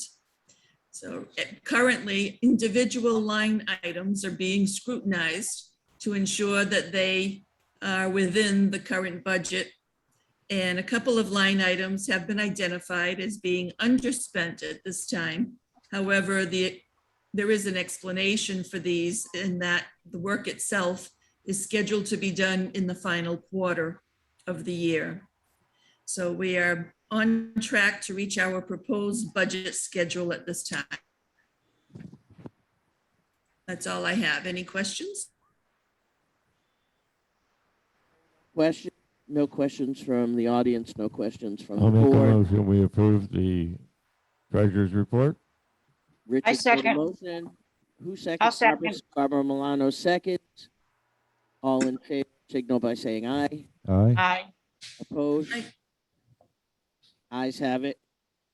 [SPEAKER 4] So currently, individual line items are being scrutinized to ensure that they are within the current budget. And a couple of line items have been identified as being underspent at this time. However, there is an explanation for these in that the work itself is scheduled to be done in the final quarter of the year. So we are on track to reach our proposed budget schedule at this time. That's all I have. Any questions?
[SPEAKER 1] Question? No questions from the audience. No questions from
[SPEAKER 7] I'll
[SPEAKER 1] the
[SPEAKER 7] make a
[SPEAKER 1] board.
[SPEAKER 7] motion, we approve the treasurer's report.
[SPEAKER 1] Richard
[SPEAKER 5] I
[SPEAKER 1] made a
[SPEAKER 5] second.
[SPEAKER 1] motion. Who seconded?
[SPEAKER 5] I'll second.
[SPEAKER 1] Barbara Milano seconds. All in favor, signal by saying aye.
[SPEAKER 6] Aye.
[SPEAKER 5] Aye.
[SPEAKER 1] Opposed?
[SPEAKER 4] Aye.
[SPEAKER 1] Ayes have it.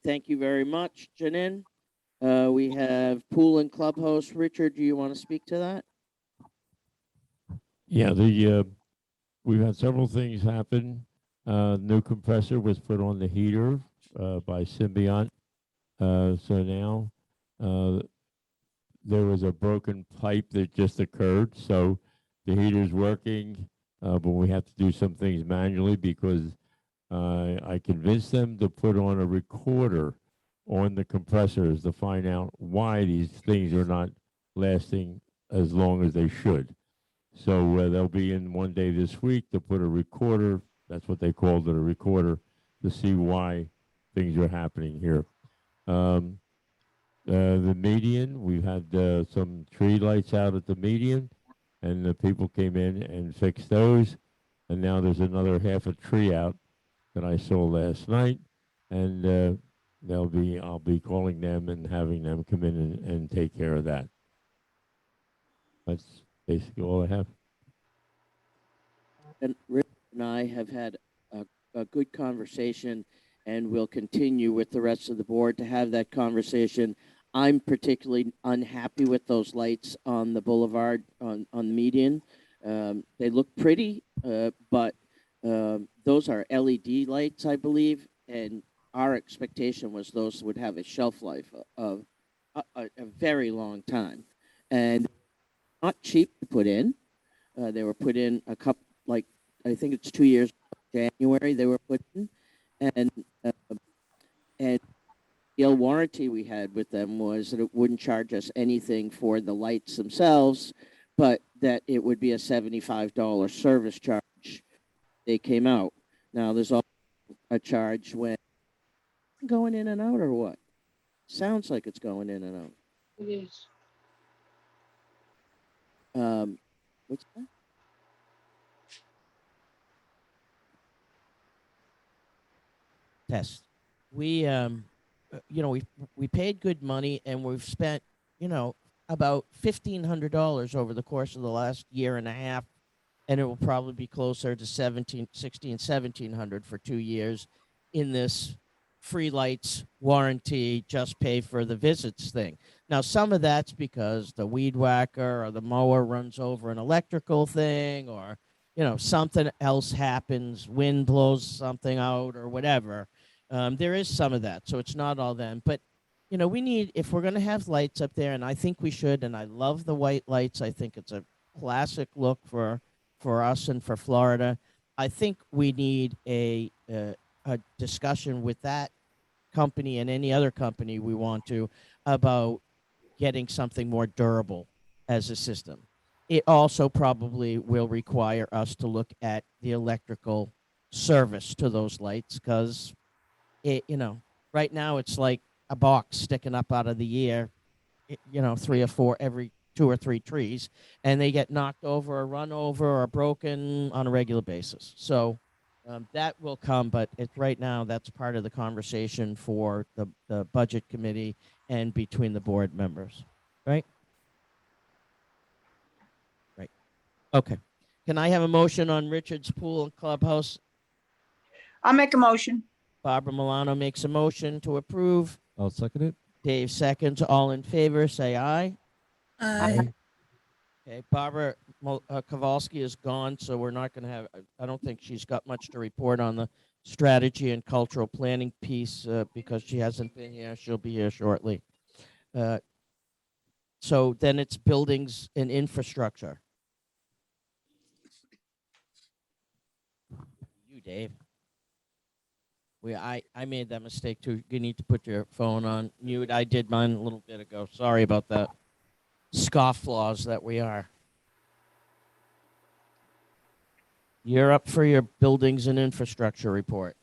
[SPEAKER 1] Thank you very much, Janine. We have pool and club host. Richard, do you want to speak to that?
[SPEAKER 7] Yeah, we've had several things happen. New compressor was put on the heater by Symbiont. So now there was a broken pipe that just occurred. So the heater's working. but we have to do some things manually because I convinced them to put on a recorder on the compressors to find out why these things are not lasting as long as they should. So they'll be in one day this week to put a recorder, that's what they called it, a recorder, to see why things are happening here. The median, we had some tree lights out at the median, and the people came in and fixed those. And now there's another half a tree out that I saw last night, and I'll be calling them and having them come in and take care of that. That's basically all I have.
[SPEAKER 1] And Rick and I have had a good conversation, and we'll continue with the rest of the board to have that conversation. I'm particularly unhappy with those lights on the boulevard on the median. They look pretty, but those are LED lights, I believe, and our expectation was those would have a shelf life of a very long time, and not cheap to put in. They were put in a couple, like I think it's 2 years, January they were put in, and the warranty we had with them was that it wouldn't charge us anything for the lights themselves, but that it would be a $75 service charge. They came out. Now there's also a charge when going in and out or what? Sounds like it's going in and out.
[SPEAKER 2] It is.
[SPEAKER 1] What's that? Test. We we paid good money, and we've spent about $1,500 over the course of the last year and a half, and it will probably be closer to 1,700 for 2 years in this free lights warranty, just pay for the visits thing. Now, some of that's because the weed whacker or the mower runs over an electrical thing, or something else happens, wind blows something out or whatever. There is some of that, so it's not all them. But we need, if we're going to have lights up there, and I think we should, and I love the white lights. I think it's a classic look for us and for Florida. I think we need a discussion with that company and any other company we want to about getting something more durable as a system. It also probably will require us to look at the electrical service to those lights, because right now it's like a box sticking up out of the air, 3 or 4 every 2 or 3 trees, and they get knocked over or run over or broken on a regular basis. So that will come, but right now that's part of the conversation for the budget committee and between the board members, right? Right. Okay. Can I have a motion on Richard's Pool and Clubhouse?
[SPEAKER 5] I'll make a motion.
[SPEAKER 1] Barbara Milano makes a motion to approve.
[SPEAKER 6] I'll second it.
[SPEAKER 1] Dave seconds. All in favor, say aye.
[SPEAKER 4] Aye.
[SPEAKER 1] Okay, Barbara Kowalski is gone, so we're not going to have, I don't think she's got much to report on the strategy and cultural planning piece because she hasn't been here. She'll be here shortly. So then it's buildings and infrastructure. You, Dave. I made that mistake too. You need to put your phone on mute. I did mine a little bit ago. Sorry about that. Scofflaws that we are. You're up for your buildings and infrastructure report.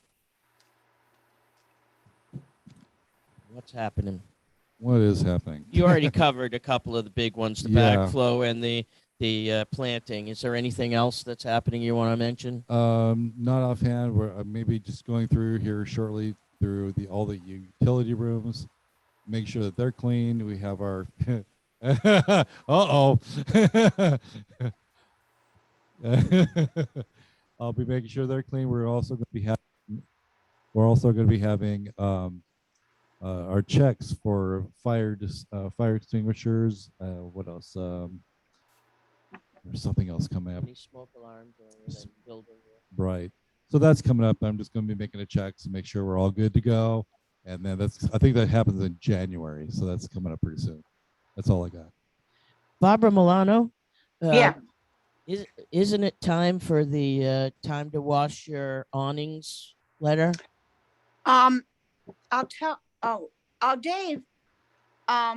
[SPEAKER 1] What's happening?
[SPEAKER 6] What is happening?
[SPEAKER 1] You already covered a couple of the big ones, the backflow and the planting. Is there anything else that's happening you want to mention?
[SPEAKER 6] Not offhand. We're maybe just going through here shortly through all the utility rooms, make sure that they're clean. We have our uh-oh. I'll be making sure they're clean. We're also going to be having our checks for fire extinguishers. What else? There's something else coming up.
[SPEAKER 1] Any smoke alarms or anything building?
[SPEAKER 6] Right. So that's coming up. I'm just going to be making a check to make sure we're all good to go. And then I think that happens in January. So that's coming up pretty soon. That's all I got.
[SPEAKER 1] Barbara Milano.
[SPEAKER 5] Yeah.
[SPEAKER 1] Isn't it time for the time to wash your awnings letter?
[SPEAKER 5] I'll tell, Dave, I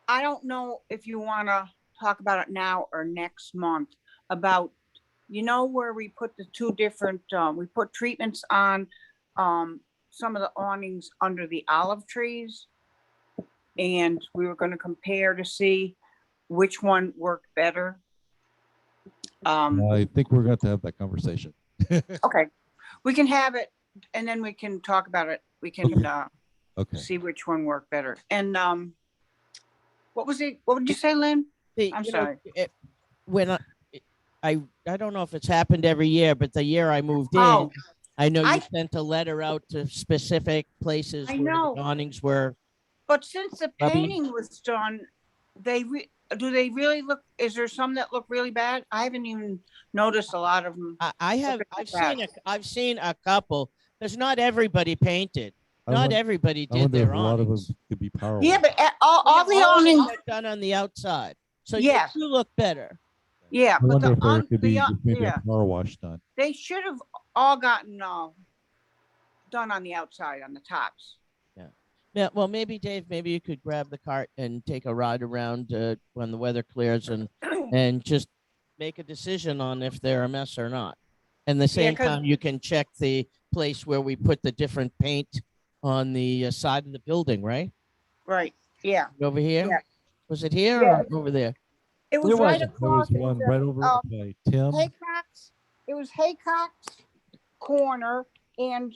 [SPEAKER 5] don't know if you want to talk about it now or next month about, where we put the two different, we put treatments on, some of the awnings under the olive trees. And we were going to compare to see which one worked better.
[SPEAKER 6] I think we're going to have that conversation.
[SPEAKER 5] Okay, we can have it and then we can talk about it. We can
[SPEAKER 6] Okay.
[SPEAKER 5] see which one worked better. And what would you say, Lynn? I'm sorry.
[SPEAKER 1] When I don't know if it's happened every year, but the year I moved in,
[SPEAKER 5] Oh,
[SPEAKER 1] I know you
[SPEAKER 5] I-
[SPEAKER 1] sent a letter out to specific places
[SPEAKER 5] I
[SPEAKER 1] where
[SPEAKER 5] know.
[SPEAKER 1] the awnings were.
[SPEAKER 5] But since the
[SPEAKER 1] Rubby?
[SPEAKER 5] painting was done, do they really look, is there some that look really bad? I haven't even noticed a lot of them.
[SPEAKER 1] I've seen a couple. There's not everybody painted. Not everybody
[SPEAKER 6] I
[SPEAKER 1] did
[SPEAKER 6] wonder if
[SPEAKER 1] their
[SPEAKER 6] a lot of them
[SPEAKER 1] awnings.
[SPEAKER 6] could be power
[SPEAKER 5] Yeah,
[SPEAKER 6] washed.
[SPEAKER 5] but all the
[SPEAKER 1] All of them
[SPEAKER 5] awnings,
[SPEAKER 1] are done on the outside. So
[SPEAKER 5] Yes.
[SPEAKER 1] you look better.
[SPEAKER 5] yeah,
[SPEAKER 6] I
[SPEAKER 5] but
[SPEAKER 6] wonder if there
[SPEAKER 5] the
[SPEAKER 6] could be
[SPEAKER 5] yeah,
[SPEAKER 6] just maybe a power wash done.
[SPEAKER 5] they should have all gotten done on the outside, on the tops.
[SPEAKER 1] Yeah, well, maybe Dave, maybe you could grab the cart and take a ride around when the weather clears and just make a decision on if they're a mess or not. And the same
[SPEAKER 5] 'cause-
[SPEAKER 1] time, you can check the place where we put the different paint on the side of the building, right?
[SPEAKER 5] Right, yeah.
[SPEAKER 1] Over here?
[SPEAKER 5] Yeah.
[SPEAKER 1] Was it here
[SPEAKER 5] Yeah.
[SPEAKER 1] or over there?
[SPEAKER 5] It was
[SPEAKER 1] Where was
[SPEAKER 5] right
[SPEAKER 1] it?
[SPEAKER 6] There was
[SPEAKER 5] across.
[SPEAKER 6] one right over by Tim.
[SPEAKER 5] Haycock's. It was Haycock's corner, and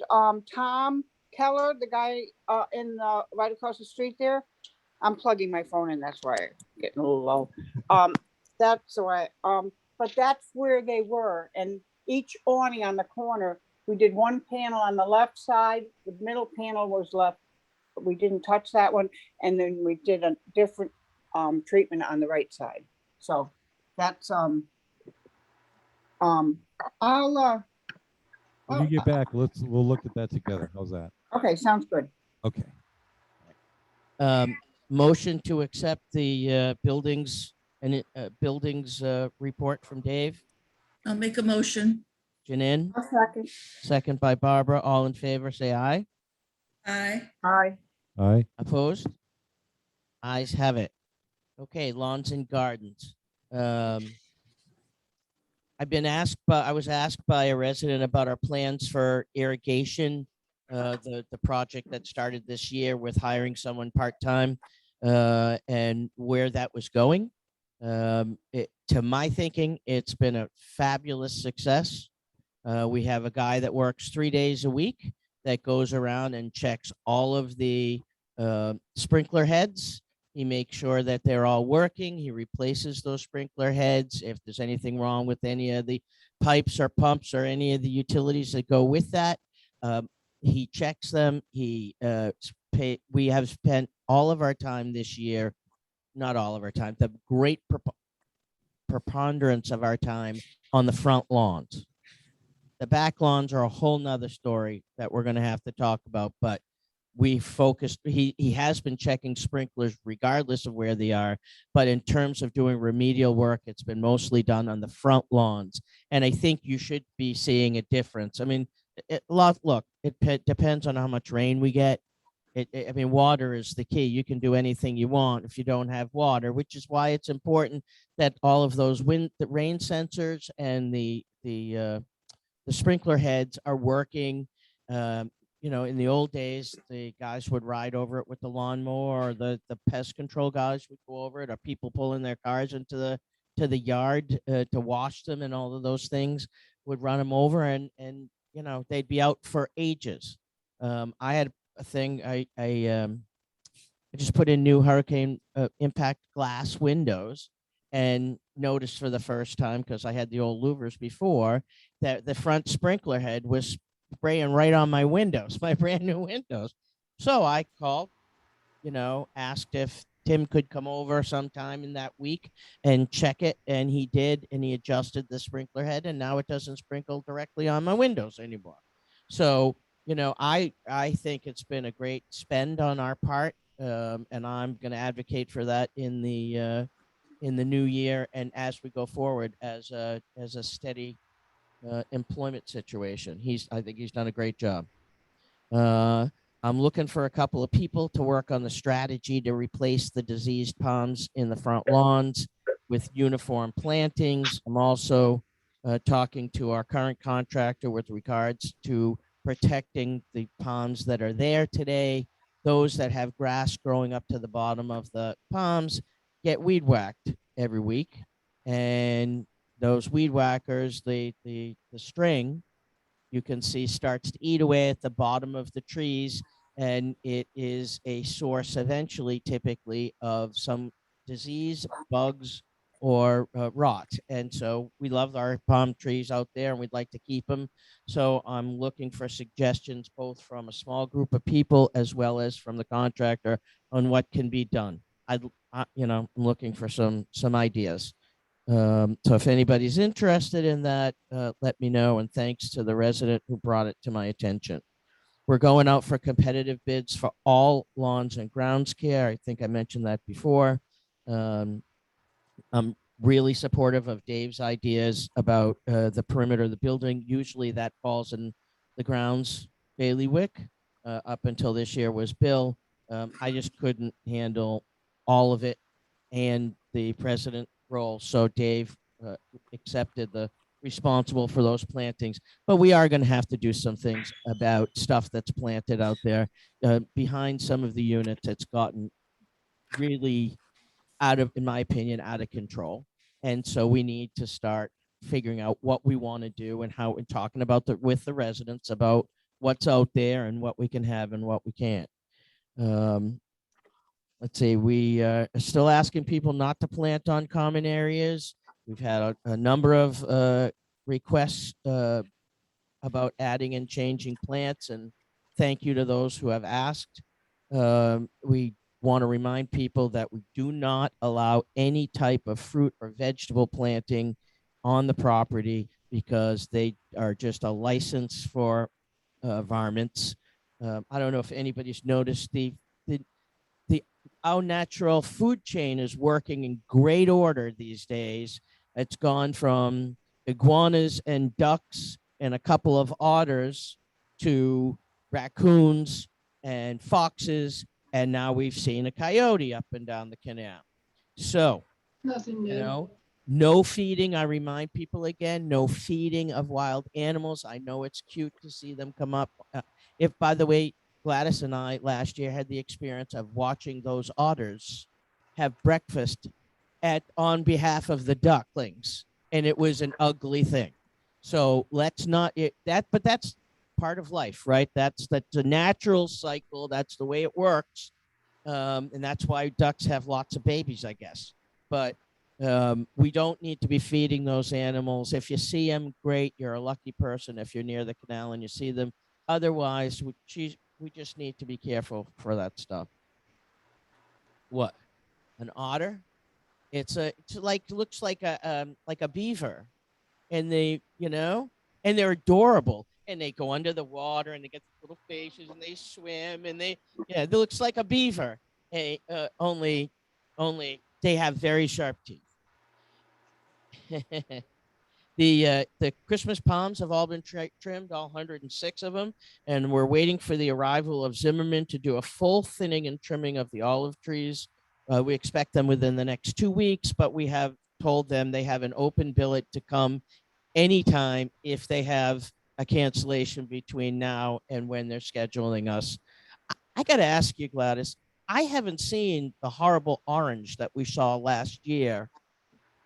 [SPEAKER 5] Tom Keller, the guy right across the street there. I'm plugging my phone in, that's why I'm getting a little low. That's why. But that's where they were, and each awning on the corner, we did one panel on the left side. The middle panel was left, but we didn't touch that one, and then we did a different treatment on the right side. So that's I'll
[SPEAKER 6] When you get back, we'll look at that together. How's that?
[SPEAKER 5] okay, sounds good.
[SPEAKER 6] Okay.
[SPEAKER 1] Motion to accept the buildings report from Dave.
[SPEAKER 4] I'll make a motion.
[SPEAKER 1] Janine,
[SPEAKER 5] A second.
[SPEAKER 1] second by Barbara. All in favor, say aye.
[SPEAKER 4] Aye.
[SPEAKER 5] Aye.
[SPEAKER 6] All right.
[SPEAKER 1] Opposed? Ayes have it. Okay, lawns and gardens. I was asked by a resident about our plans for irrigation, the project that started this year with hiring someone part-time, and where that was going. To my thinking, it's been a fabulous success. We have a guy that works 3 days a week that goes around and checks all of the sprinkler heads. He makes sure that they're all working. He replaces those sprinkler heads. If there's anything wrong with any of the pipes or pumps or any of the utilities that go with that, he checks them. We have spent all of our time this year, not all of our time, the great preponderance of our time on the front lawns. The back lawns are a whole nother story that we're going to have to talk about, but we focused, he has been checking sprinklers regardless of where they are, but in terms of doing remedial work, it's been mostly done on the front lawns. And I think you should be seeing a difference. I mean, it depends on how much rain we get. I mean, water is the key. You can do anything you want if you don't have water, which is why it's important that all of those the rain sensors and the sprinkler heads are working. In the old days, the guys would ride over it with the lawnmower, or the pest control guys would go over it, or people pulling their cars into the yard to wash them, and all of those things would run them over, and they'd be out for ages. I had a thing. I just put in new hurricane impact glass windows, and noticed for the first time, because I had the old louvers before, that the front sprinkler head was spraying right on my windows, my brand new windows. So I called, asked if Tim could come over sometime in that week and check it. And he did, and he adjusted the sprinkler head, and now it doesn't sprinkle directly on my windows anymore. So, I think it's been a great spend on our part. And I'm going to advocate for that in the in the new year and as we go forward as a steady employment situation. I think he's done a great job. I'm looking for a couple of people to work on the strategy to replace the diseased palms in the front lawns with uniform plantings. I'm also talking to our current contractor with regards to protecting the palms that are there today. Those that have grass growing up to the bottom of the palms get weed whacked every week. And those weed whackers, the string, you can see starts to eat away at the bottom of the trees, and it is a source eventually typically of some disease, bugs, or rot. And so we love our palm trees out there and we'd like to keep them. So I'm looking for suggestions both from a small group of people as well as from the contractor on what can be done. I'm looking for some ideas. So if anybody's interested in that, let me know. And thanks to the resident who brought it to my attention. We're going out for competitive bids for all lawns and grounds care. I think I mentioned that before. I'm really supportive of Dave's ideas about the perimeter of the building. Usually that falls in the grounds bailiwick. Up until this year was Bill. I just couldn't handle all of it and the president role. So Dave accepted the responsible for those plantings. But we are going to have to do some things about stuff that's planted out there behind some of the units. It's gotten really in my opinion, out of control. And so we need to start figuring out what we want to do and how, and talking about with the residents about what's out there and what we can have and what we can't. Let's see, we are still asking people not to plant on common areas. We've had a number of requests about adding and changing plants, and thank you to those who have asked. We want to remind people that we do not allow any type of fruit or vegetable planting on the property because they are just a license for varmints. I don't know if anybody's noticed the our natural food chain is working in great order these days. It's gone from iguanas and ducks and a couple of otters to raccoons and foxes, and now we've seen a coyote up and down the canal. So,
[SPEAKER 2] Nothing new.
[SPEAKER 1] No feeding. I remind people again, no feeding of wild animals. I know it's cute to see them come up. If, by the way, Gladys and I last year had the experience of watching those otters have breakfast on behalf of the ducklings, and it was an ugly thing. So let's not but that's part of life, right? That's a natural cycle. That's the way it works, and that's why ducks have lots of babies, I guess. But we don't need to be feeding those animals. If you see them, great. You're a lucky person if you're near the canal and you see them. Otherwise, we just need to be careful for that stuff. What? An otter? It's looks like a beaver, and and they're adorable, and they go under the water and they get little faces and they swim and it looks like a beaver. Hey, only they have very sharp teeth. The Christmas palms have all been trimmed, all 106 of them, and we're waiting for the arrival of Zimmerman to do a full thinning and trimming of the olive trees. We expect them within the next 2 weeks, but we have told them they have an open billet to come anytime if they have a cancellation between now and when they're scheduling us. I got to ask you, Gladys, I haven't seen the horrible orange that we saw last year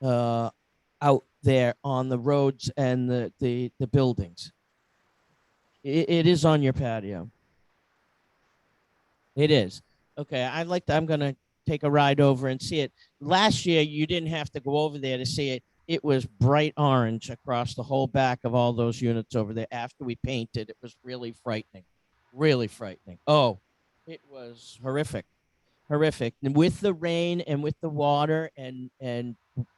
[SPEAKER 1] out there on the roads and the buildings. It is on your patio. It is. Okay, I'm going to take a ride over and see it. Last year, you didn't have to go over there to see it. It was bright orange across the whole back of all those units over there. After we painted, it was really frightening. Really frightening. Oh, it was horrific. Horrific. And with the rain and with the water, and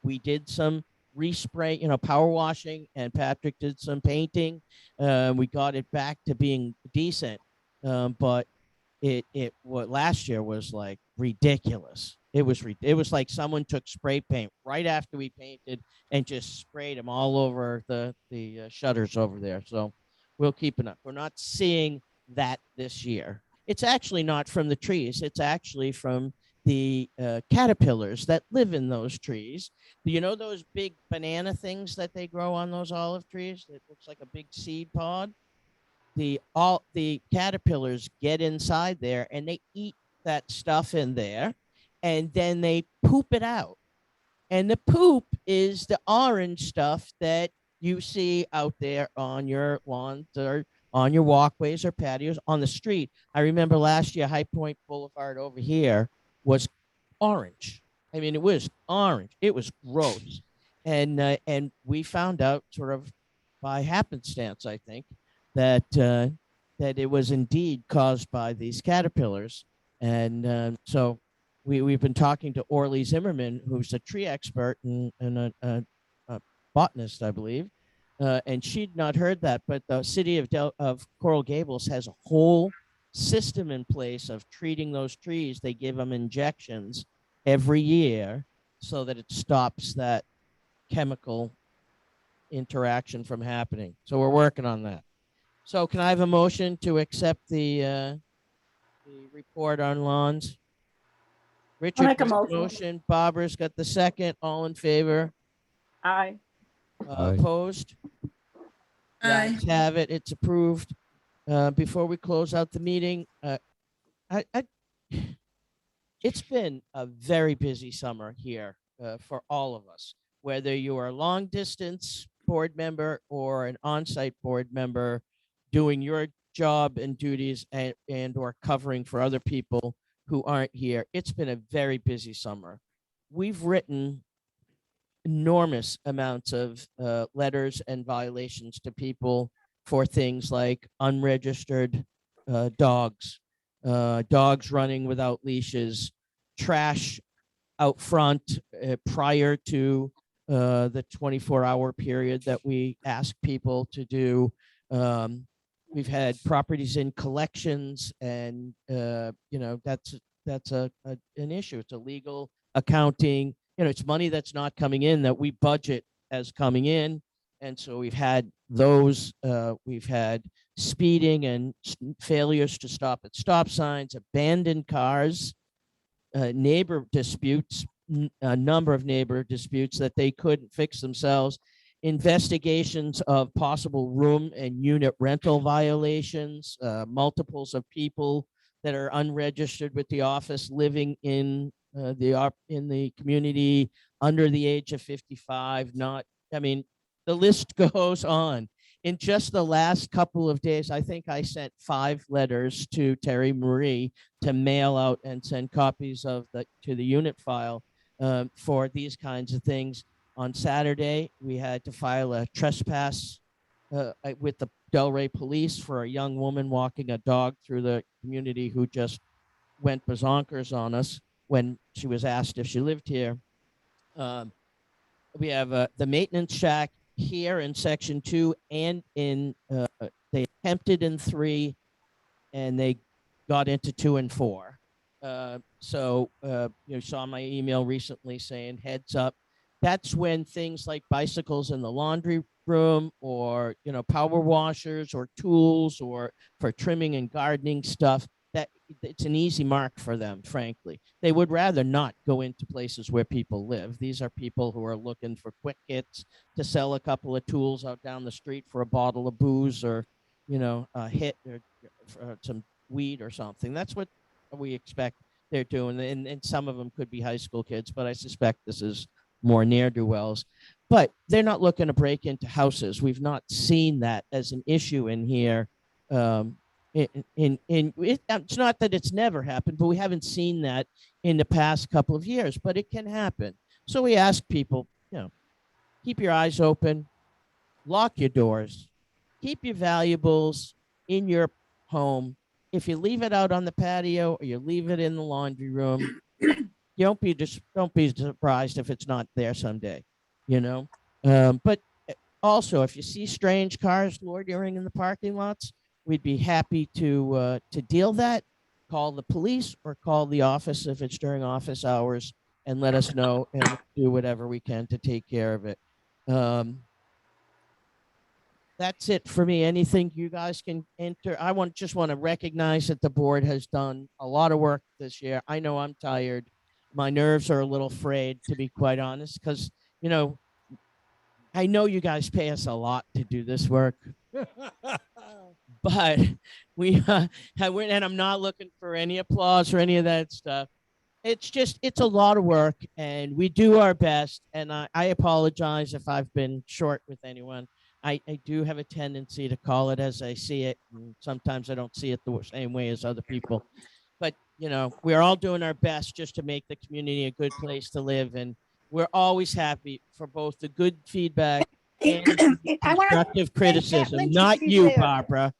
[SPEAKER 1] we did some respray, power washing, and Patrick did some painting. We got it back to being decent. But what last year was like ridiculous. it was like someone took spray paint right after we painted and just sprayed them all over the shutters over there. So we'll keep it up. We're not seeing that this year. It's actually not from the trees. It's actually from the caterpillars that live in those trees. You know those big banana things that they grow on those olive trees that looks like a big seed pod? The caterpillars get inside there and they eat that stuff in there, and then they poop it out. And the poop is the orange stuff that you see out there on your lawns or on your walkways or patios on the street. I remember last year, High Point Boulevard over here was orange. I mean, it was orange. It was gross. And we found out sort of by happenstance, I think, that that it was indeed caused by these caterpillars. And so we've been talking to Orly Zimmerman, who's a tree expert and a botanist, I believe, and she'd not heard that. But the city of Coral Gables has a whole system in place of treating those trees. They give them injections every year so that it stops that chemical interaction from happening. So we're working on that. So can I have a motion to accept the report on lawns? Richard
[SPEAKER 2] make a
[SPEAKER 1] got the
[SPEAKER 2] motion.
[SPEAKER 1] motion. Barbara's got the second. All in favor?
[SPEAKER 2] Aye.
[SPEAKER 6] Aye.
[SPEAKER 1] Opposed? The
[SPEAKER 4] Aye.
[SPEAKER 1] ayes have it. It's approved. Before we close out the meeting, it's been a very busy summer here for all of us, whether you are a long distance board member or an on-site board member doing your job and duties and or covering for other people who aren't here. It's been a very busy summer. We've written enormous amounts of letters and violations to people for things like unregistered dogs, dogs running without leashes, trash out front prior to the 24-hour period that we ask people to do. We've had properties in collections, and that's an issue. It's illegal accounting. It's money that's not coming in that we budget as coming in, and so we've had those. We've had speeding and failures to stop at stop signs, abandoned cars, neighbor disputes, a number of neighbor disputes that they couldn't fix themselves, investigations of possible room and unit rental violations, multiples of people that are unregistered with the office living in the community under the age of 55. The list goes on. In just the last couple of days, I think I sent 5 letters to Terry Marie to mail out and send copies to the unit file for these kinds of things. On Saturday, we had to file a trespass with the Delray police for a young woman walking a dog through the community who just went bazonkers on us when she was asked if she lived here. We have the maintenance shack here in section 2 and in they attempted in 3 and they got into 2 and 4. So you saw my email recently saying heads up. That's when things like bicycles in the laundry room or power washers or tools or for trimming and gardening stuff, that it's an easy mark for them. Frankly, they would rather not go into places where people live. These are people who are looking for quick hits to sell a couple of tools out down the street for a bottle of booze or a hit or some weed or something. That's what we expect they're doing, and some of them could be high school kids, but I suspect this is more ne'er-do-wells. But they're not looking to break into houses. We've not seen that as an issue in here. It's not that it's never happened, but we haven't seen that in the past couple of years, but it can happen. So we ask people, keep your eyes open, lock your doors, keep your valuables in your home. If you leave it out on the patio or you leave it in the laundry room, don't be surprised if it's not there someday, But also, if you see strange cars loitering in the parking lots, we'd be happy to deal that. call the police or call the office if it's during office hours and let us know, and we'll do whatever we can to take care of it. That's it for me. Anything you guys can enter? I just want to recognize that the board has done a lot of work this year. I know I'm tired. My nerves are a little frayed, to be quite honest, because, you know, I know you guys pay us a lot to do this work, but and I'm not looking for any applause or any of that stuff. It's a lot of work, and we do our best. And I apologize if I've been short with anyone. I do have a tendency to call it as I see it. And sometimes I don't see it the same way as other people. But, you know, we're all doing our best just to make the community a good place to live. And we're always happy for both the good feedback and the
[SPEAKER 5] I want to
[SPEAKER 1] constructive criticism.
[SPEAKER 5] Lynch,
[SPEAKER 1] Not
[SPEAKER 5] she's
[SPEAKER 1] you,
[SPEAKER 5] there.
[SPEAKER 1] Barbara.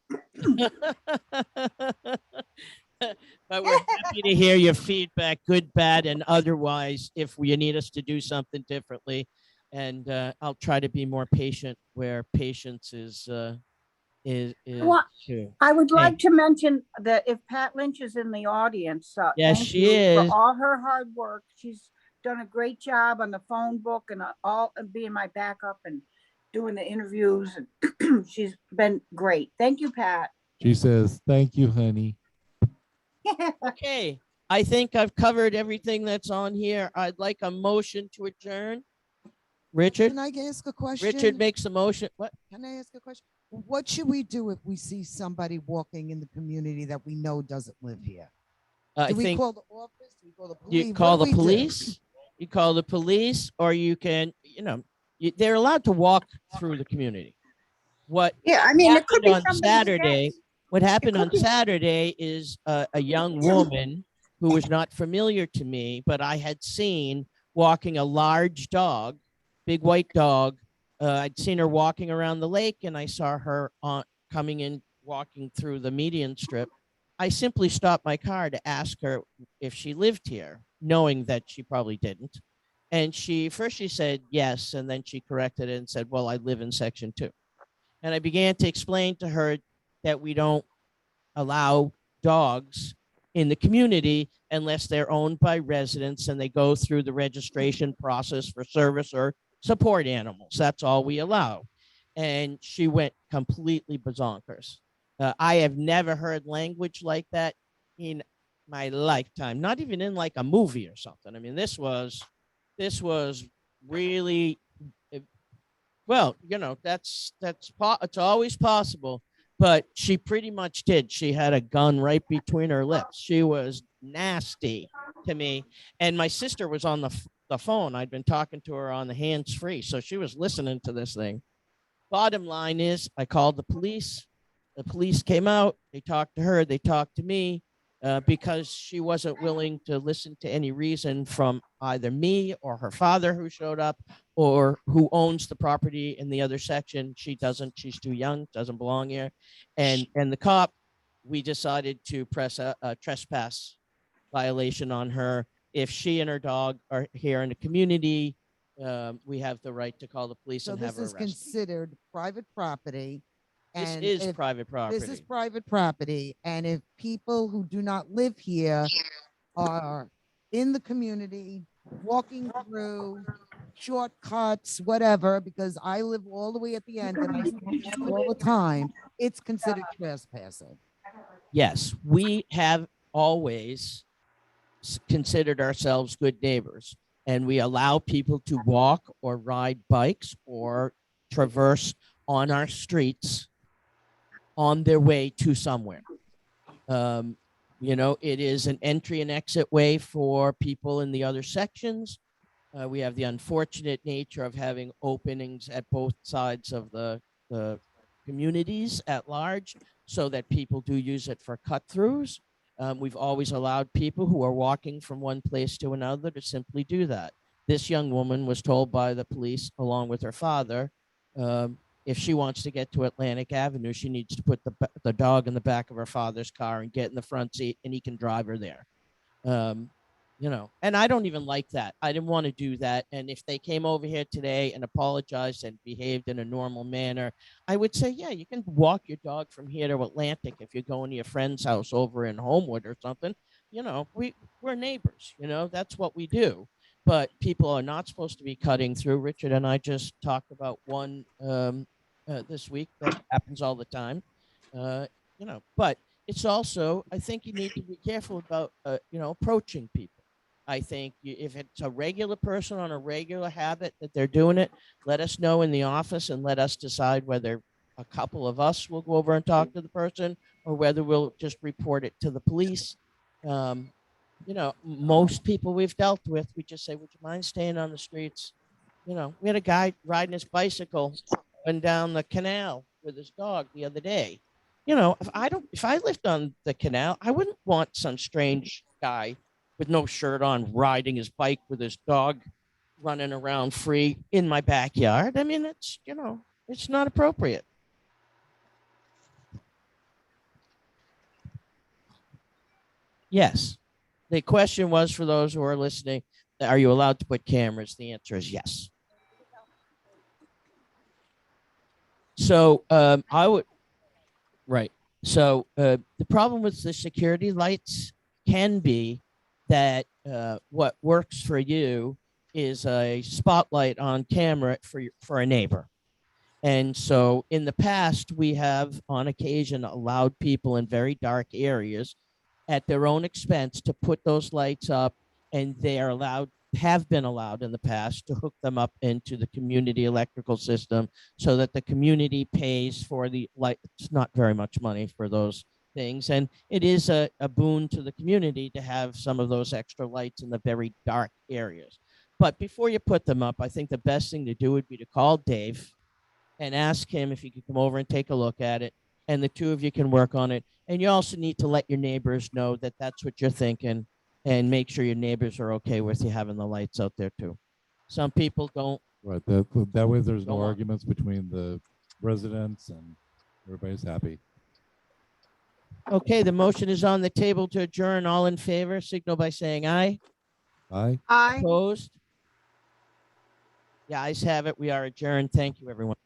[SPEAKER 1] But we're happy to hear your feedback, good, bad, and otherwise, if you need us to do something differently. And I'll try to be more patient where patience is
[SPEAKER 5] Well,
[SPEAKER 1] too.
[SPEAKER 5] I would
[SPEAKER 1] Hey.
[SPEAKER 5] like to mention that if Pat Lynch is in the audience,
[SPEAKER 1] Yes,
[SPEAKER 5] thank
[SPEAKER 1] she
[SPEAKER 5] you
[SPEAKER 1] is.
[SPEAKER 5] for all her hard work. She's done a great job on the phone book and all and being my backup and doing the interviews. And she's been great. Thank you, Pat.
[SPEAKER 6] She says, "Thank you, honey."
[SPEAKER 1] Okay, I think I've covered everything that's on here. I'd like a motion to adjourn. Richard?
[SPEAKER 8] Can I ask a question?
[SPEAKER 1] Richard makes a motion. What?
[SPEAKER 8] Can I ask a question? What should we do if we see somebody walking in the community that we know doesn't live here?
[SPEAKER 1] I
[SPEAKER 8] Do we
[SPEAKER 1] think
[SPEAKER 8] call the office? Do we call the police?
[SPEAKER 1] you call
[SPEAKER 8] What
[SPEAKER 1] the
[SPEAKER 8] do we do?
[SPEAKER 1] police. You call the police, or you can, you know, they're allowed to walk through the community. What
[SPEAKER 5] Yeah, I mean, it could
[SPEAKER 1] happened
[SPEAKER 5] be
[SPEAKER 1] on
[SPEAKER 5] somebody's
[SPEAKER 1] Saturday?
[SPEAKER 5] guest.
[SPEAKER 1] What happened
[SPEAKER 5] could
[SPEAKER 1] on
[SPEAKER 5] be-
[SPEAKER 1] Saturday is a young woman who was not familiar to me, but I had seen walking a large dog, big white dog. I'd seen her walking around the lake, and I saw her coming in, walking through the median strip. I simply stopped my car to ask her if she lived here, knowing that she probably didn't. And she said yes, and then she corrected it and said, "Well, I live in section 2." And I began to explain to her that we don't allow dogs in the community unless they're owned by residents and they go through the registration process for service or support animals. That's all we allow. And she went completely bazonkers. I have never heard language like that in my lifetime, not even in like a movie or something. I mean, this was really, well, you know, it's always possible, but she pretty much did. She had a gun right between her lips. She was nasty to me. And my sister was on the phone. I'd been talking to her on the hands-free, so she was listening to this thing. Bottom line is, I called the police. The police came out. They talked to her. They talked to me. Because she wasn't willing to listen to any reason from either me or her father, who showed up, or who owns the property in the other section. She doesn't. She's too young, doesn't belong here. And the cop, we decided to press a trespass violation on her. If she and her dog are here in the community, we have the right to call the police
[SPEAKER 8] So
[SPEAKER 1] and have
[SPEAKER 8] this
[SPEAKER 1] her
[SPEAKER 8] is
[SPEAKER 1] arrested.
[SPEAKER 8] considered private property.
[SPEAKER 1] This
[SPEAKER 8] And
[SPEAKER 1] is
[SPEAKER 8] if
[SPEAKER 1] private property.
[SPEAKER 8] this is private property, and if people who do not live here are in the community, walking through shortcuts, whatever, because I live all the way at the end and I see this all the time, it's considered trespassing.
[SPEAKER 1] Yes, we have always considered ourselves good neighbors, and we allow people to walk or ride bikes or traverse on our streets on their way to somewhere. You know, it is an entry and exit way for people in the other sections. We have the unfortunate nature of having openings at both sides of the communities at large, so that people do use it for cut throughs. We've always allowed people who are walking from one place to another to simply do that. This young woman was told by the police, along with her father, if she wants to get to Atlantic Avenue, she needs to put the dog in the back of her father's car and get in the front seat, and he can drive her there. You you know, and I don't even like that. I didn't want to do that. And if they came over here today and apologized and behaved in a normal manner, I would say, yeah, you can walk your dog from here to Atlantic if you're going to your friend's house over in Homewood or something. You know, we're neighbors, you know, that's what we do. But people are not supposed to be cutting through. Richard and I just talked about one this week that happens all the time. You know, but it's also, I think you need to be careful about, you know, approaching people. I think if it's a regular person on a regular habit that they're doing it, let us know in the office and let us decide whether a couple of us will go over and talk to the person or whether we'll just report it to the police. Um, you know, most people we've dealt with, we just say, would you mind staying on the streets? You know, we had a guy riding his bicycle and down the canal with his dog the other day. You know, if I lived on the canal, I wouldn't want some strange guy with no shirt on riding his bike with his dog running around free in my backyard. I mean, it's, you know, it's not appropriate. Yes. The question was for those who are listening, are you allowed to put cameras? The answer is yes. So I would, right. So the problem with the security lights can be that what works for you is a spotlight on camera for a neighbor. And so in the past, we have on occasion allowed people in very dark areas at their own expense to put those lights up, and they are allowed, have been allowed in the past to hook them up into the community electrical system so that the community pays for the light. It's not very much money for those things. And it is a boon to the community to have some of those extra lights in the very dark areas. But before you put them up, I think the best thing to do would be to call Dave and ask him if he could come over and take a look at it. And the two of you can work on it. And you also need to let your neighbors know that that's what you're thinking and make sure your neighbors are okay with you having the lights out there too. Some people don't.
[SPEAKER 6] Right. That way there's no
[SPEAKER 1] Go on.
[SPEAKER 6] arguments between the residents and everybody's happy.
[SPEAKER 1] Okay, the motion is on the table to adjourn. All in favor, signal by saying aye.
[SPEAKER 6] Aye.
[SPEAKER 5] Aye.
[SPEAKER 1] Opposed? The ayes have it. We are adjourned. Thank you, everyone.